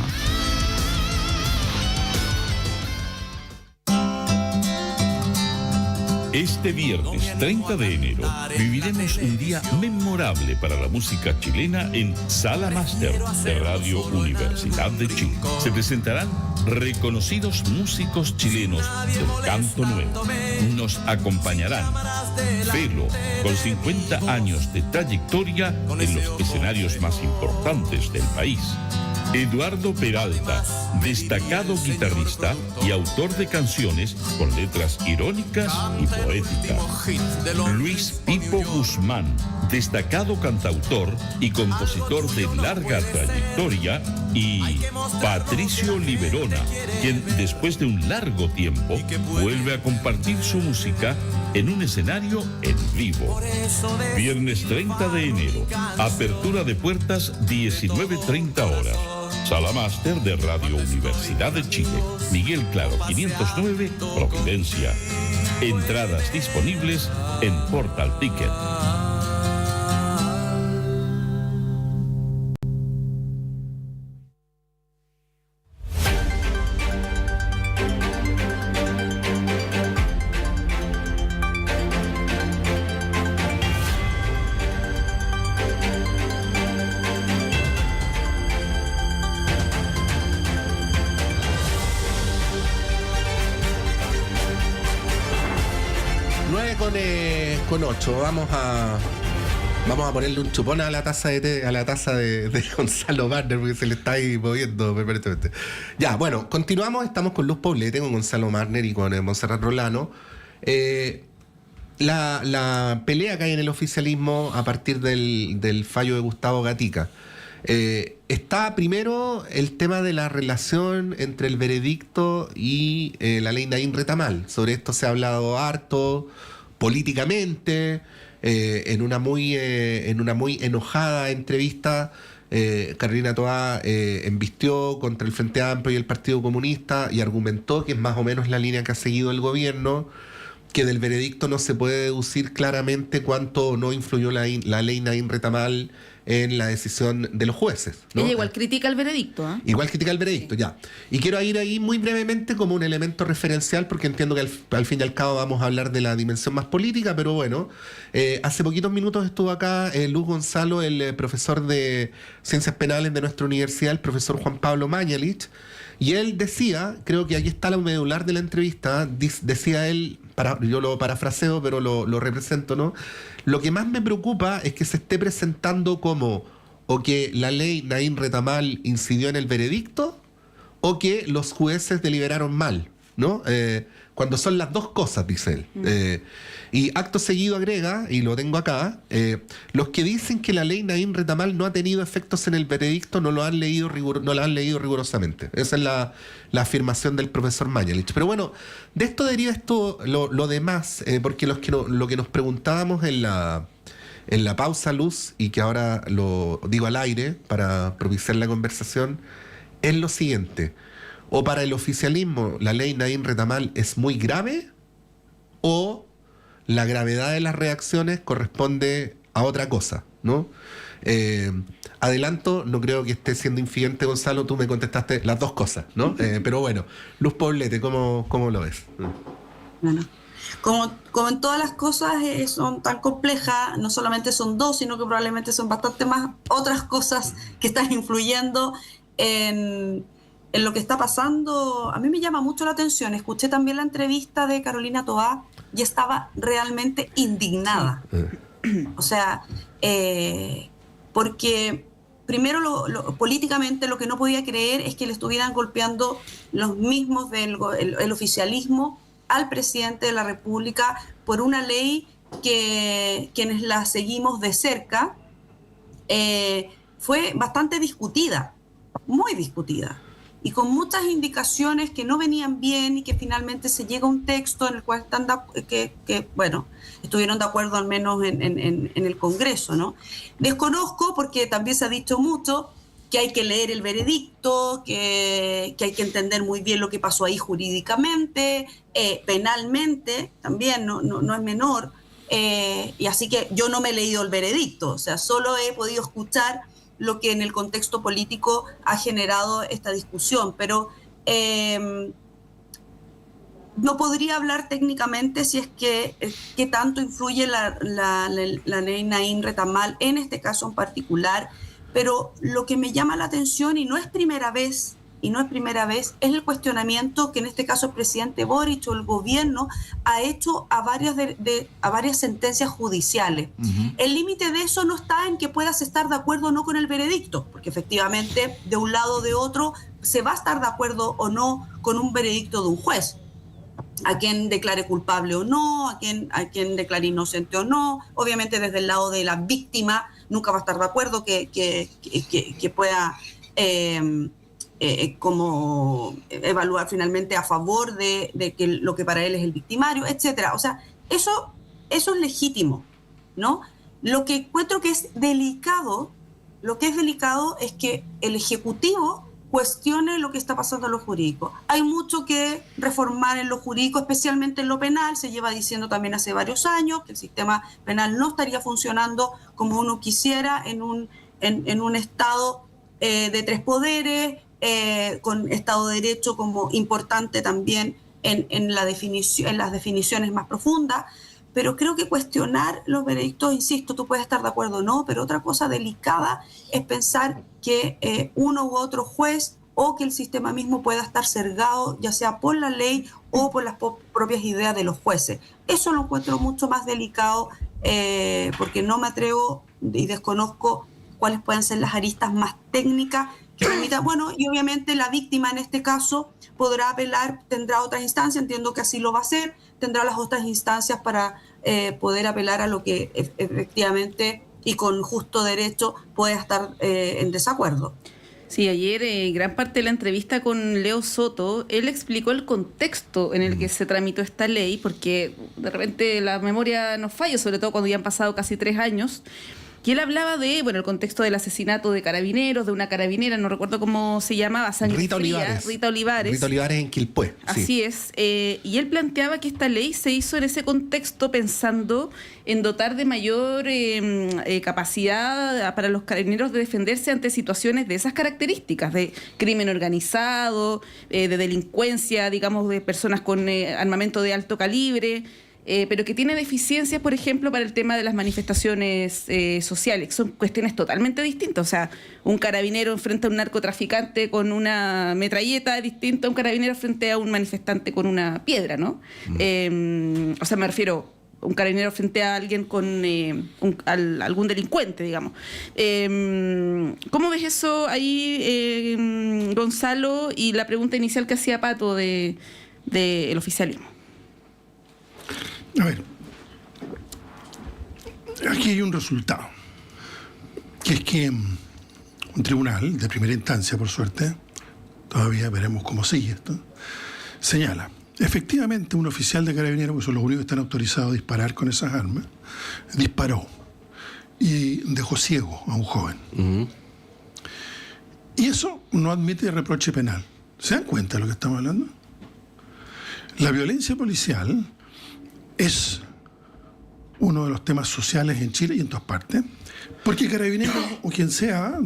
Este viernes 30 de enero viviremos un día memorable para la música chilena en Sala Máster de Radio Universidad de Chile. Se presentarán reconocidos músicos chilenos del canto nuevo. Nos acompañarán Felo, con 50 años de trayectoria en los escenarios más importantes del país. Eduardo Peralta, destacado guitarrista y autor de canciones con letras irónicas y poéticas. Luis Pipo Guzmán, destacado cantautor y compositor de larga trayectoria. Y Patricio Liberona, quien después de un largo tiempo vuelve a compartir su música en un escenario en vivo. Viernes 30 de enero, apertura de puertas 19:30 horas. Sala Máster de Radio Universidad de Chile, Miguel Claro 509, Providencia. Entradas disponibles en Portal Ticket. Con 8, vamos a ponerle un chupón a la taza de té, a la taza de Gonzalo Marner, porque se le está ahí moviendo permanentemente. Ya, bueno, continuamos, estamos con Luz Poblete, con Gonzalo Marner y con Montserrat Rolano. La pelea que hay en el oficialismo a partir del fallo de Gustavo Gatica. Está primero el tema de la relación entre el veredicto y la ley Naín Retamal. Sobre esto se ha hablado harto políticamente, en una muy enojada entrevista. Carolina Toá embistió contra el Frente Amplio y el Partido Comunista y argumentó que es más o menos la línea que ha seguido el gobierno, que del veredicto no se puede deducir claramente cuánto no influyó la ley Naín Retamal en la decisión de los jueces, ¿no? Ella igual critica el veredicto, ¿eh? Igual critica el veredicto, sí. Ya. Y quiero ir ahí muy brevemente como un elemento referencial, porque entiendo que al fin y al cabo vamos a hablar de la dimensión más política, pero bueno, hace poquitos minutos estuvo acá Luz Gonzalo, el profesor de Ciencias Penales de nuestra universidad, el profesor Juan Pablo Mañalich, y él decía, creo que aquí está la medular de la entrevista, decía él, yo lo parafraseo, pero lo represento, ¿no? Lo que más me preocupa es que se esté presentando como o que la ley Naín Retamal incidió en el veredicto o que los jueces deliberaron mal. ¿no? Cuando son las dos cosas, dice él. Y acto seguido agrega, y lo tengo acá, los que dicen que la ley Naim Retamal no ha tenido efectos en el veredicto no la han leído rigurosamente. Esa es la afirmación del profesor Mañalich. Pero bueno, de esto deriva lo demás, porque lo que nos preguntábamos en la pausa, Luz, y que ahora lo digo al aire para propiciar la conversación, es lo siguiente. O para el oficialismo la ley Naim Retamal es muy grave, o la gravedad de las reacciones corresponde a otra cosa, ¿no? Adelanto, no creo que esté siendo infidente, Gonzalo, tú me contestaste las dos cosas, ¿no? Pero bueno, Luz Poblete, ¿cómo lo ves? Bueno, como en todas las cosas son tan complejas, no solamente son dos, sino que probablemente son bastante más otras cosas que están influyendo en lo que está pasando. A mí me llama mucho la atención. Escuché también la entrevista de Carolina Toá y estaba realmente indignada. O sea, porque primero políticamente lo que no podía creer es que le estuvieran golpeando los mismos el oficialismo al presidente de la República por una ley que quienes la seguimos de cerca fue bastante discutida, muy discutida, y con muchas indicaciones que no venían bien y que finalmente se llega a un texto en el cual estuvieron de acuerdo al menos en el Congreso, ¿no? Desconozco, porque también se ha dicho mucho, que hay que leer el veredicto, que hay que entender muy bien lo que pasó ahí jurídicamente, penalmente también, no es menor, y así que yo no me he leído el veredicto, o sea, solo he podido escuchar lo que en el contexto político ha generado esta discusión, pero no podría hablar técnicamente si es que qué tanto influye la ley Naim Retamal en este caso en particular, pero lo que me llama la atención, y no es primera vez, es el cuestionamiento que en este caso el presidente Boric o el gobierno ha hecho a varias sentencias judiciales. Uh-huh. El límite de eso no está en que puedas estar de acuerdo o no con el veredicto, porque efectivamente de un lado o de otro se va a estar de acuerdo o no con un veredicto de un juez, a quien declare culpable o no, a quien declare inocente o no. Obviamente desde el lado de la víctima nunca va a estar de acuerdo que pueda como evaluar finalmente a favor de que lo que para él es el victimario, etcétera. O sea, eso es legítimo, ¿no? Lo que encuentro que es delicado, es que el Ejecutivo cuestione lo que está pasando en lo jurídico. Hay mucho que reformar en lo jurídico, especialmente en lo penal. Se lleva diciendo también hace varios años que el sistema penal no estaría funcionando como uno quisiera en un Estado de tres poderes, con Estado de Derecho como importante también en las definiciones más profundas. Pero creo que cuestionar los veredictos, insisto, tú puedes estar de acuerdo o no, pero otra cosa delicada es pensar que uno u otro juez o que el sistema mismo pueda estar sesgado, ya sea por la ley o por las propias ideas de los jueces. Eso lo encuentro mucho más delicado, porque no me atrevo y desconozco cuáles pueden ser las aristas más técnicas que permitan. Bueno, y obviamente la víctima en este caso podrá apelar, tendrá otras instancias, entiendo que así lo va a hacer, tendrá las otras instancias para poder apelar a lo que efectivamente y con justo derecho puede estar en desacuerdo. Sí, ayer gran parte de la entrevista con Leo Soto, él explicó el contexto en el que se tramitó esta ley, porque de repente la memoria nos falla, sobre todo cuando ya han pasado casi 3 años. Y él hablaba de, el contexto del asesinato de carabineros, de una carabinera, no recuerdo cómo se llamaba, Rita Olivares en Quilpué. Así sí. es. Y él planteaba que esta ley se hizo en ese contexto pensando en dotar de mayor capacidad para los carabineros de defenderse ante situaciones de esas características, de crimen organizado, de delincuencia, digamos, de personas con armamento de alto calibre, pero que tiene deficiencias, por ejemplo, para el tema de las manifestaciones sociales, que son cuestiones totalmente distintas. O sea, un carabinero enfrente a un narcotraficante con una metralleta es distinto a un carabinero frente a un manifestante con una piedra, ¿no? O sea, me refiero a un carabinero frente a alguien con algún delincuente, digamos. ¿Cómo ves eso ahí, Gonzalo? Y la pregunta inicial que hacía Pato de del oficialismo. A ver, aquí hay un resultado, que es que un tribunal de primera instancia, por suerte, todavía veremos cómo sigue esto, señala, efectivamente un oficial de Carabineros, que son los únicos que están autorizados a disparar con esas armas, disparó y dejó ciego a un joven. Uh-huh. Y eso no admite reproche penal. ¿Se dan cuenta de lo que estamos hablando? La violencia policial es uno de los temas sociales en Chile y en todas partes, porque Carabineros o quien sea,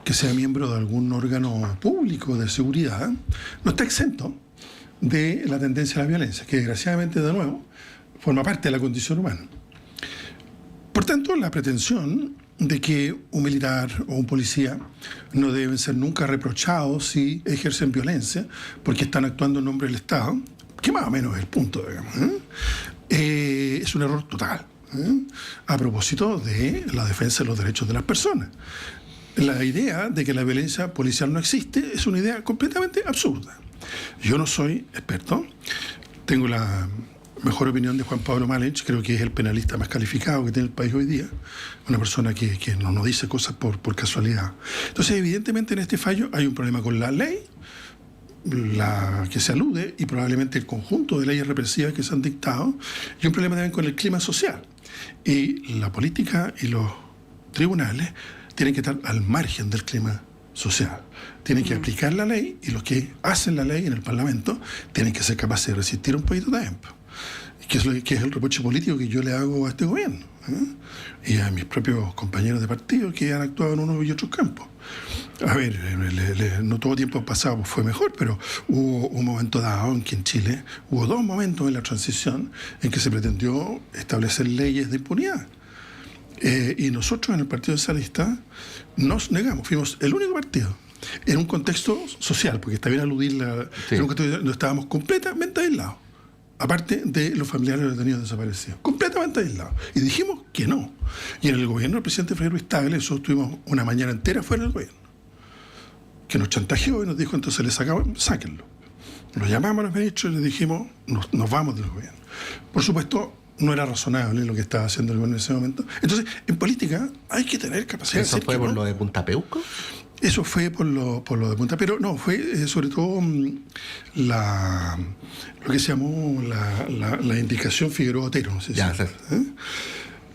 que sea miembro de algún órgano público de seguridad, no está exento de la tendencia a la violencia, que desgraciadamente, de nuevo, forma parte de la condición humana. Por tanto, la pretensión de que un militar o un policía no deben ser nunca reprochados si ejercen violencia porque están actuando en nombre del Estado, que más o menos es el punto, digamos, es un error total, a propósito de la defensa de los derechos de las personas. La idea de que la violencia policial no existe es una idea completamente absurda. Yo no soy experto, tengo la mejor opinión de Juan Pablo Malich, creo que es el penalista más calificado que tiene el país hoy día, una persona que no dice cosas por casualidad. Entonces, evidentemente en este fallo hay un problema con la ley, la que se alude, y probablemente el conjunto de leyes represivas que se han dictado, y un problema también con el clima social. Y la política y los tribunales tienen que estar al margen del clima social. Tienen que aplicar la ley, y los que hacen la ley en el Parlamento tienen que ser capaces de resistir un poquito de tiempo. Que es el reproche político que yo le hago a este gobierno, y a mis propios compañeros de partido que han actuado en unos y otros campos. A ver, no todo tiempo pasado fue mejor, pero hubo un momento dado en que en Chile hubo 2 momentos en la transición en que se pretendió establecer leyes de impunidad. Y nosotros en el Partido Socialista nos negamos, fuimos el único partido en un contexto social, porque está bien aludirla, en un contexto donde estábamos completamente aislados, aparte de los familiares de los detenidos desaparecidos, completamente aislados. Y dijimos que no. Y en el gobierno del presidente Frei Ruiz-Tagle, nosotros estuvimos una mañana entera fuera del gobierno, que nos chantajeó y nos dijo, entonces les sáquenlo. Nos llamamos a los ministros y les dijimos, nos vamos del gobierno. Por supuesto, no era razonable lo que estaba haciendo el gobierno en ese momento. Entonces, en política hay que tener capacidad de ¿Eso fue por lo de Punta Peuco? Eso fue por lo de Punta, pero no, fue sobre todo lo que se llamó la indicación Figueroa Otero, no sé si.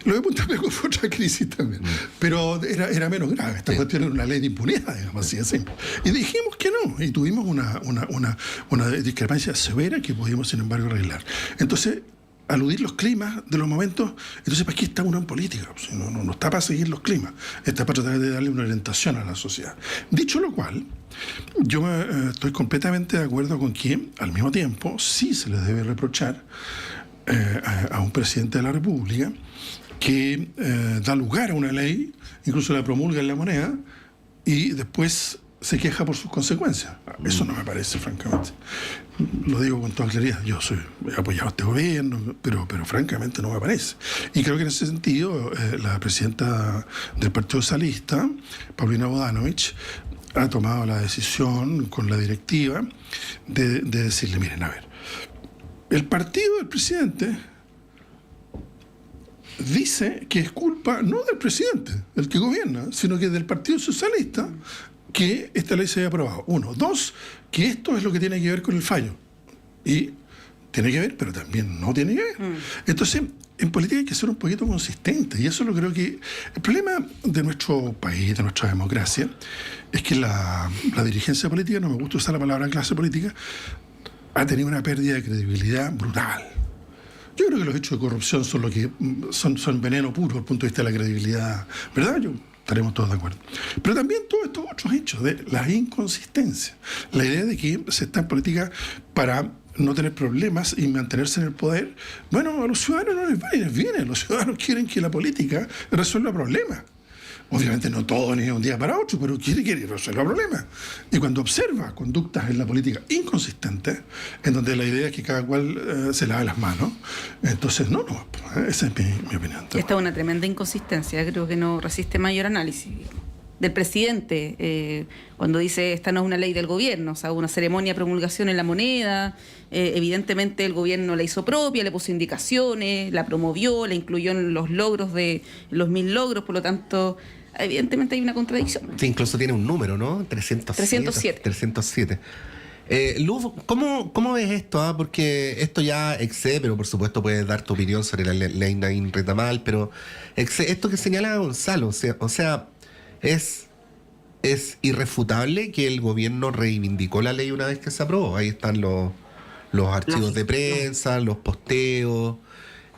Lo de Punta Peuco fue otra crisis también, pero era menos grave. Esta cuestión era una ley de impunidad, digamos así de simple. Y dijimos que no, y tuvimos una discrepancia severa que pudimos, sin embargo, arreglar. Entonces, aludir los climas de los momentos, entonces ¿para qué está uno en política? Pues, no está para seguir los climas, está para tratar de darle una orientación a la sociedad. Dicho lo cual, yo estoy completamente de acuerdo con que al mismo tiempo sí se le debe reprochar a un presidente de la República que da lugar a una ley, incluso la promulga en la moneda, y después se queja por sus consecuencias. Eso no me parece, francamente. Lo digo con toda claridad. Yo he apoyado a este gobierno, pero francamente no me parece. Y creo que en ese sentido la presidenta del Partido Socialista, Paulina Bodanovich, ha tomado la decisión con la directiva de decirle, miren, a ver, el partido del presidente dice que es culpa no del presidente, el que gobierna, sino que del Partido Socialista, que esta ley se haya aprobado. 1. 2, que esto es lo que tiene que ver con el fallo. Y tiene que ver, pero también no tiene que ver. Entonces, en política hay que ser un poquito consistente. Y eso lo creo que... El problema de nuestro país, de nuestra democracia, es que la dirigencia política, no me gusta usar la palabra clase política, ha tenido una pérdida de credibilidad brutal. Yo creo que los hechos de corrupción son lo que son veneno puro desde el punto de vista de la credibilidad, ¿verdad? Estaremos todos de acuerdo. Pero también todos estos otros hechos de las inconsistencias. La idea de que se está en política para no tener problemas y mantenerse en el poder. Bueno, a los ciudadanos no les va y les viene. Los ciudadanos quieren que la política resuelva problemas. Obviamente no todo ni de un día para otro, pero quiere resolver problemas. Y cuando observa conductas en la política inconsistentes, en donde la idea es que cada cual se lave las manos, entonces esa es mi opinión. Esta es una tremenda inconsistencia, creo que no resiste mayor análisis. del presidente, cuando dice esta no es una ley del gobierno, o sea, una ceremonia de promulgación en La Moneda, evidentemente el gobierno la hizo propia, le puso indicaciones, la promovió, la incluyó en los logros de los 1000 logros, por lo tanto, evidentemente hay una contradicción. Sí, incluso tiene un número, ¿no? 307. Luz, ¿cómo ves esto? Porque esto ya excede, pero por supuesto puedes dar tu opinión sobre la ley Nain Retamal, pero esto que señala Gonzalo, o sea, es irrefutable que el gobierno reivindicó la ley una vez que se aprobó. Ahí están los archivos de prensa, los posteos,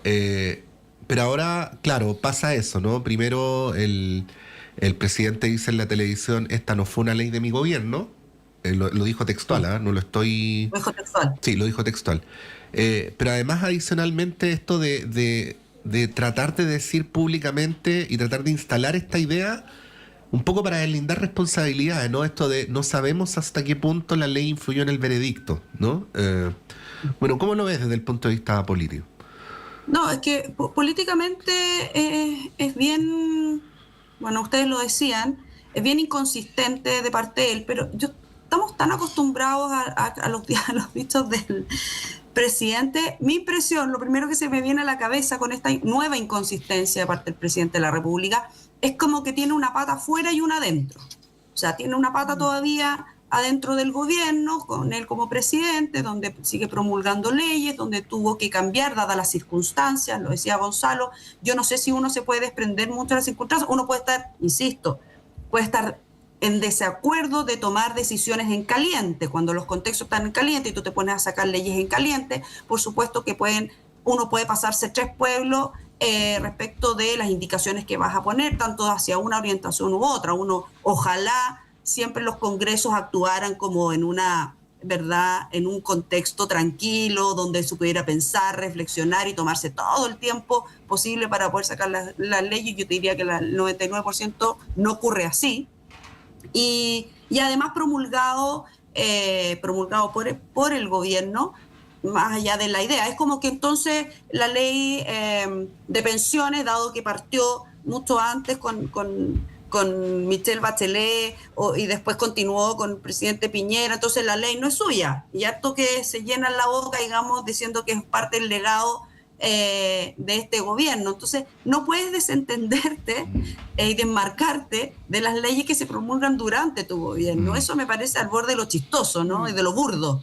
pero ahora, claro, pasa eso, ¿no? Primero el presidente dice en la televisión, esta no fue una ley de mi gobierno. Lo dijo textual, ¿eh? No lo estoy... Lo dijo textual. Sí, lo dijo textual. Pero además, adicionalmente, esto de tratar de decir públicamente y tratar de instalar esta idea, un poco para deslindar responsabilidades, ¿no? Esto de no sabemos hasta qué punto la ley influyó en el veredicto, ¿no? Bueno, ¿cómo lo ves desde el punto de vista político? No, es que políticamente es bien, bueno, ustedes lo decían, es bien inconsistente de parte de él, pero estamos tan acostumbrados a los dichos del presidente. Mi impresión, lo primero que se me viene a la cabeza con esta nueva inconsistencia de parte del presidente de la República, es como que tiene una pata afuera y una adentro. O sea, tiene una pata todavía adentro del gobierno, con él como presidente, donde sigue promulgando leyes, donde tuvo que cambiar dadas las circunstancias, lo decía Gonzalo. Yo no sé si uno se puede desprender mucho de las circunstancias, uno puede estar, insisto, puede estar en desacuerdo de tomar decisiones en caliente, cuando los contextos están en caliente y tú te pones a sacar leyes en caliente, por supuesto que uno puede pasarse 3 pueblos respecto de las indicaciones que vas a poner, tanto hacia una orientación u otra. Ojalá siempre los congresos actuaran como en en un contexto tranquilo, donde se pudiera pensar, reflexionar y tomarse todo el tiempo posible para poder sacar las leyes. Yo te diría que el 99% no ocurre así. Y además promulgado por el gobierno, más allá de la idea. Es como que entonces la ley de pensiones, dado que partió mucho antes con Michelle Bachelet y después continuó con el presidente Piñera, entonces la ley no es suya. Y harto que se llenan la boca, digamos, diciendo que es parte del legado de este gobierno. Entonces no puedes desentenderte y desmarcarte de las leyes que se promulgan durante tu gobierno. Eso me parece al borde de lo chistoso, ¿no? Y de lo burdo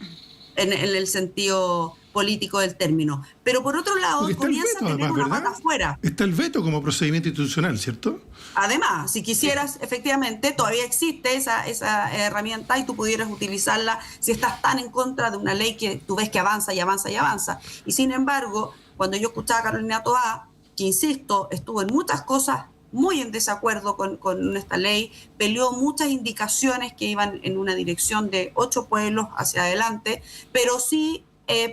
en el sentido político del término. Pero por otro lado, comienza a tener una pata afuera. Está el veto como procedimiento institucional, ¿cierto? Además, si quisieras, efectivamente, todavía existe esa herramienta y tú pudieras utilizarla si estás tan en contra de una ley que tú ves que avanza y avanza y avanza. Y sin embargo, cuando yo escuchaba a Carolina Toá, que insisto, estuvo en muchas cosas muy en desacuerdo con esta ley, peleó muchas indicaciones que iban en una dirección de 8 pueblos hacia adelante, pero sí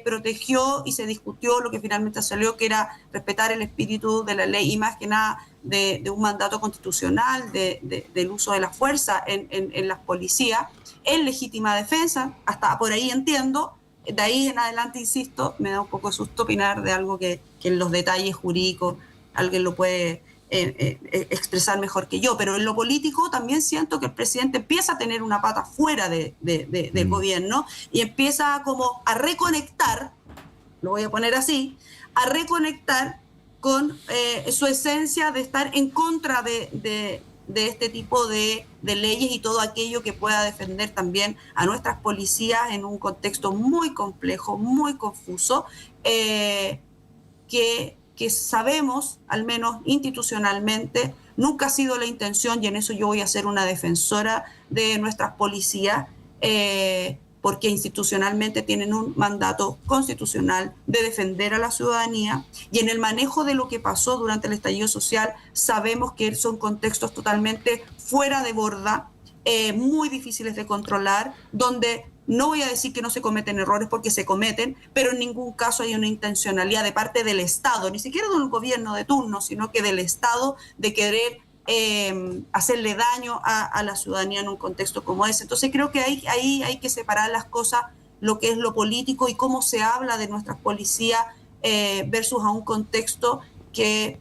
protegió y se discutió lo que finalmente salió, que era respetar el espíritu de la ley y más que nada de un mandato constitucional, del uso de la fuerza en las policías, en legítima defensa. Hasta por ahí entiendo. De ahí en adelante, insisto, me da un poco de susto opinar de algo que en los detalles jurídicos alguien lo puede expresar mejor que yo, pero en lo político también siento que el presidente empieza a tener una pata fuera del gobierno y empieza como a reconectar, lo voy a poner así, a reconectar con su esencia de estar en contra de este tipo de leyes y todo aquello que pueda defender también a nuestras policías en un contexto muy complejo, muy confuso, que sabemos, al menos institucionalmente, nunca ha sido la intención, y en eso yo voy a ser una defensora de nuestras policías, porque institucionalmente tienen un mandato constitucional de defender a la ciudadanía, y en el manejo de lo que pasó durante el estallido social sabemos que son contextos totalmente fuera de borda, muy difíciles de controlar, donde no voy a decir que no se cometen errores porque se cometen, pero en ningún caso hay una intencionalidad de parte del Estado, ni siquiera de un gobierno de turno, sino que del Estado de querer hacerle daño a la ciudadanía en un contexto como ese. Entonces creo que ahí hay que separar las cosas, lo que es lo político y cómo se habla de nuestras policías versus a un contexto que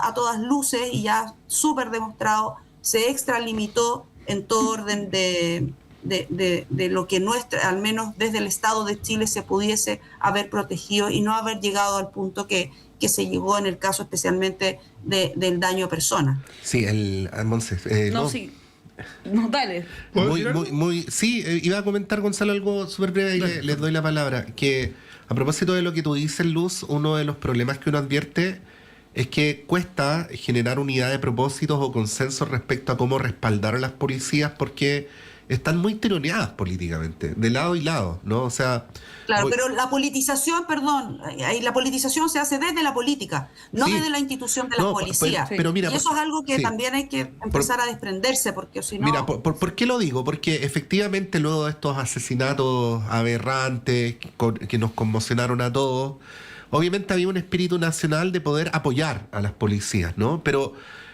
a todas luces y ya súper demostrado se extralimitó en todo orden de lo que al menos desde el Estado de Chile se pudiese haber protegido y no haber llegado al punto que se llegó en el caso especialmente del daño a personas. Sí, Monse, sí. No, dale. Sí, iba a comentar, Gonzalo, algo súper breve y les doy la palabra. Que a propósito de lo que tú dices, Luz, uno de los problemas que uno advierte es que cuesta generar unidad de propósitos o consensos respecto a cómo respaldar a las policías, porque están muy tironeadas políticamente, de lado y lado, ¿no? O sea... Claro, pero la politización, la politización se hace desde la política, no desde la institución de la policía. Pero mira, y eso es algo que también hay que empezar a desprenderse, porque si no... Mira, ¿por qué lo digo? Porque efectivamente luego de estos asesinatos aberrantes que nos conmocionaron a todos, obviamente había un espíritu nacional de poder apoyar a las policías, ¿no? Pero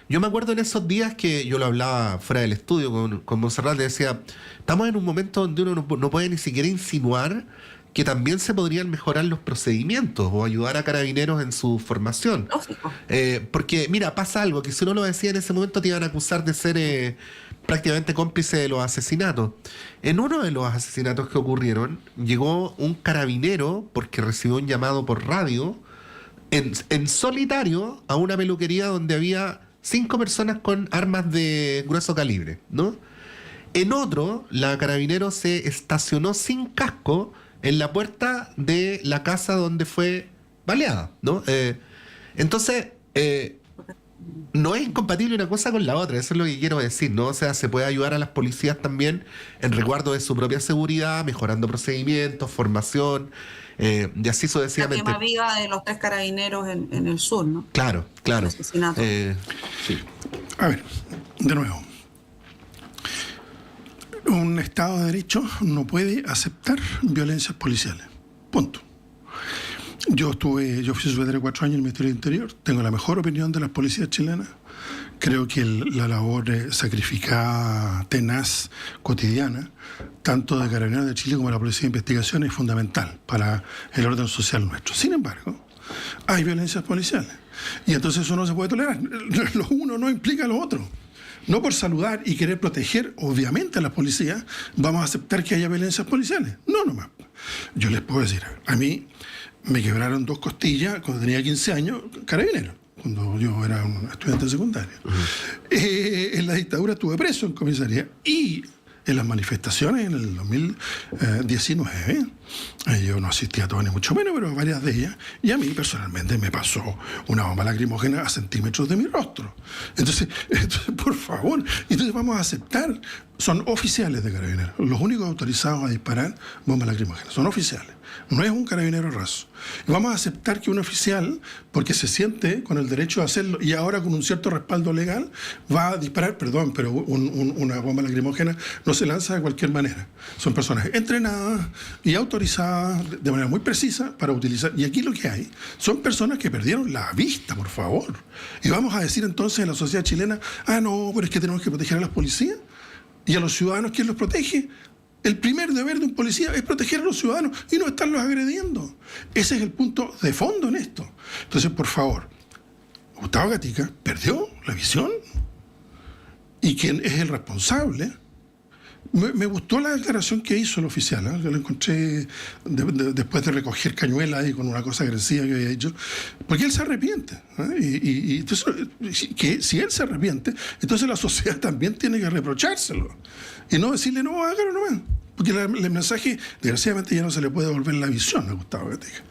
yo me acuerdo en esos días que yo lo hablaba fuera del estudio con Montserrat, le decía, estamos en un momento donde uno no puede ni siquiera insinuar que también se podrían mejorar los procedimientos o ayudar a carabineros en su formación. Porque, mira, pasa algo, que si uno lo decía en ese momento te iban a acusar de ser prácticamente cómplice de los asesinatos. En uno de los asesinatos que ocurrieron, llegó un carabinero, porque recibió un llamado por radio, en solitario a una peluquería donde había 5 personas con armas de grueso calibre, ¿no? En otro, la carabinero se estacionó sin casco en la puerta de la casa donde fue baleada, ¿no? Entonces, no es incompatible una cosa con la otra, eso es lo que quiero decir, ¿no? O sea, se puede ayudar a las policías también en resguardo de su propia seguridad, mejorando procedimientos, formación, y así sucesivamente. La quema viva de los 3 carabineros en el sur, ¿no? Claro. Sí. A ver, de nuevo. Un Estado de Derecho no puede aceptar violencias policiales. Punto. Yo fui secretario de 4 años en el Ministerio del Interior, tengo la mejor opinión de las policías chilenas. Creo que la labor sacrificada, tenaz, cotidiana, tanto de Carabineros de Chile como de la Policía de Investigación, es fundamental para el orden social nuestro. Sin embargo, hay violencias policiales y entonces eso no se puede tolerar. Lo uno no implica lo otro. No por saludar y querer proteger, obviamente, a las policías, vamos a aceptar que haya violencias policiales. No, nomás. Yo les puedo decir, a mí me quebraron 2 costillas cuando tenía 15 años, carabineros, cuando yo era un estudiante secundario. En la dictadura estuve preso en comisaría y en las manifestaciones en el 2019, yo no asistí a todas ni mucho menos, pero a varias de ellas, y a mí personalmente me pasó una bomba lacrimógena a centímetros de mi rostro. Entonces, por favor, entonces vamos a aceptar, son oficiales de carabineros, los únicos autorizados a disparar bombas lacrimógenas, son oficiales, no es un carabinero raso. Y vamos a aceptar que un oficial, porque se siente con el derecho de hacerlo y ahora con un cierto respaldo legal, va a disparar, pero una bomba lacrimógena no se lanza de cualquier manera. Son personas entrenadas y autorizadas de manera muy precisa para utilizar. Y aquí lo que hay son personas que perdieron la vista, por favor. Y vamos a decir entonces en la sociedad chilena, no, pero es que tenemos que proteger a las policías y a los ciudadanos. ¿Quién los protege? El primer deber de un policía es proteger a los ciudadanos y no estarlos agrediendo. Ese es el punto de fondo en esto. Entonces, por favor, Gustavo Gatica perdió la visión y quien es el responsable. Me gustó la declaración que hizo el oficial, yo la encontré después de recoger cañuelas y con una cosa agresiva que había hecho, porque él se arrepiente. Y entonces, que si él se arrepiente, entonces la sociedad también tiene que reprochárselo y no decirle, no, hágalo nomás. Porque el mensaje, desgraciadamente, ya no se le puede devolver la visión a Gustavo Gatica.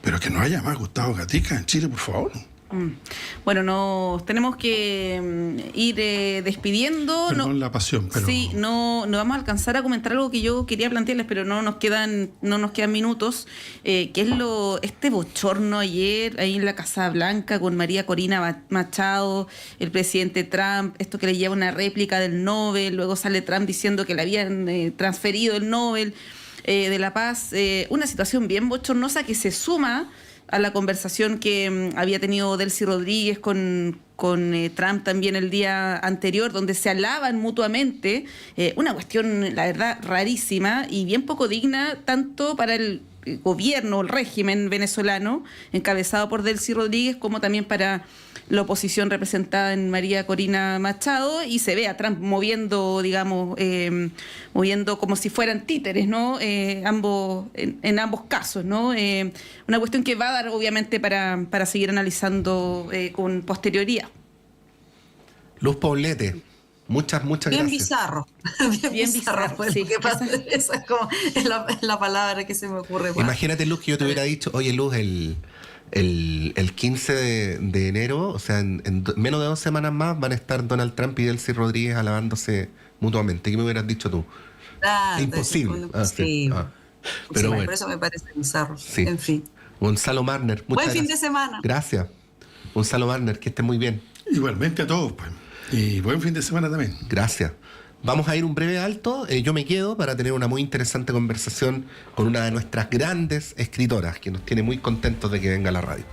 Pero que no haya más Gustavo Gatica en Chile, por favor. Bueno, nos tenemos que ir despidiendo. Perdón la pasión, pero... Sí, no vamos a alcanzar a comentar algo que yo quería plantearles, pero no nos quedan minutos, que es este bochorno ayer ahí en la Casa Blanca con María Corina Machado, el presidente Trump, esto que le lleva una réplica del Nobel, luego sale Trump diciendo que le habían transferido el Nobel de la Paz, una situación bien bochornosa que se suma a la conversación que había tenido Delcy Rodríguez con Trump también el día anterior, donde se alaban mutuamente, una cuestión, la verdad, rarísima y bien poco digna, tanto para el gobierno, el régimen venezolano, encabezado por Delcy Rodríguez, como también para la oposición representada en María Corina Machado, y se ve a Trump moviendo, digamos, moviendo como si fueran títeres, ¿no? En ambos casos, ¿no? Una cuestión que va a dar, obviamente, para seguir analizando con posterioridad. Luz Poblete, muchas Bien gracias. Bizarro. Bien bizarro, fue sí. lo que pasa. Esa es como la palabra que se me ocurre. Imagínate, Luz, que yo te hubiera dicho, oye, Luz, el 15 de enero, o sea, en menos de 2 semanas más, van a estar Donald Trump y Delcy Rodríguez alabándose mutuamente. ¿Qué me hubieras dicho tú? Imposible. Pero bueno. Por eso me parece bizarro. Sí. En fin. Gonzalo Marner, muchas Buen fin de gracias. semana. Gracias. Gonzalo Marner, que esté muy bien. Igualmente a todos, pues. Y buen fin de semana también. Gracias. Vamos a ir un breve alto. Yo me quedo para tener una muy interesante conversación con una de nuestras grandes escritoras, que nos tiene muy contentos de que venga a la radio.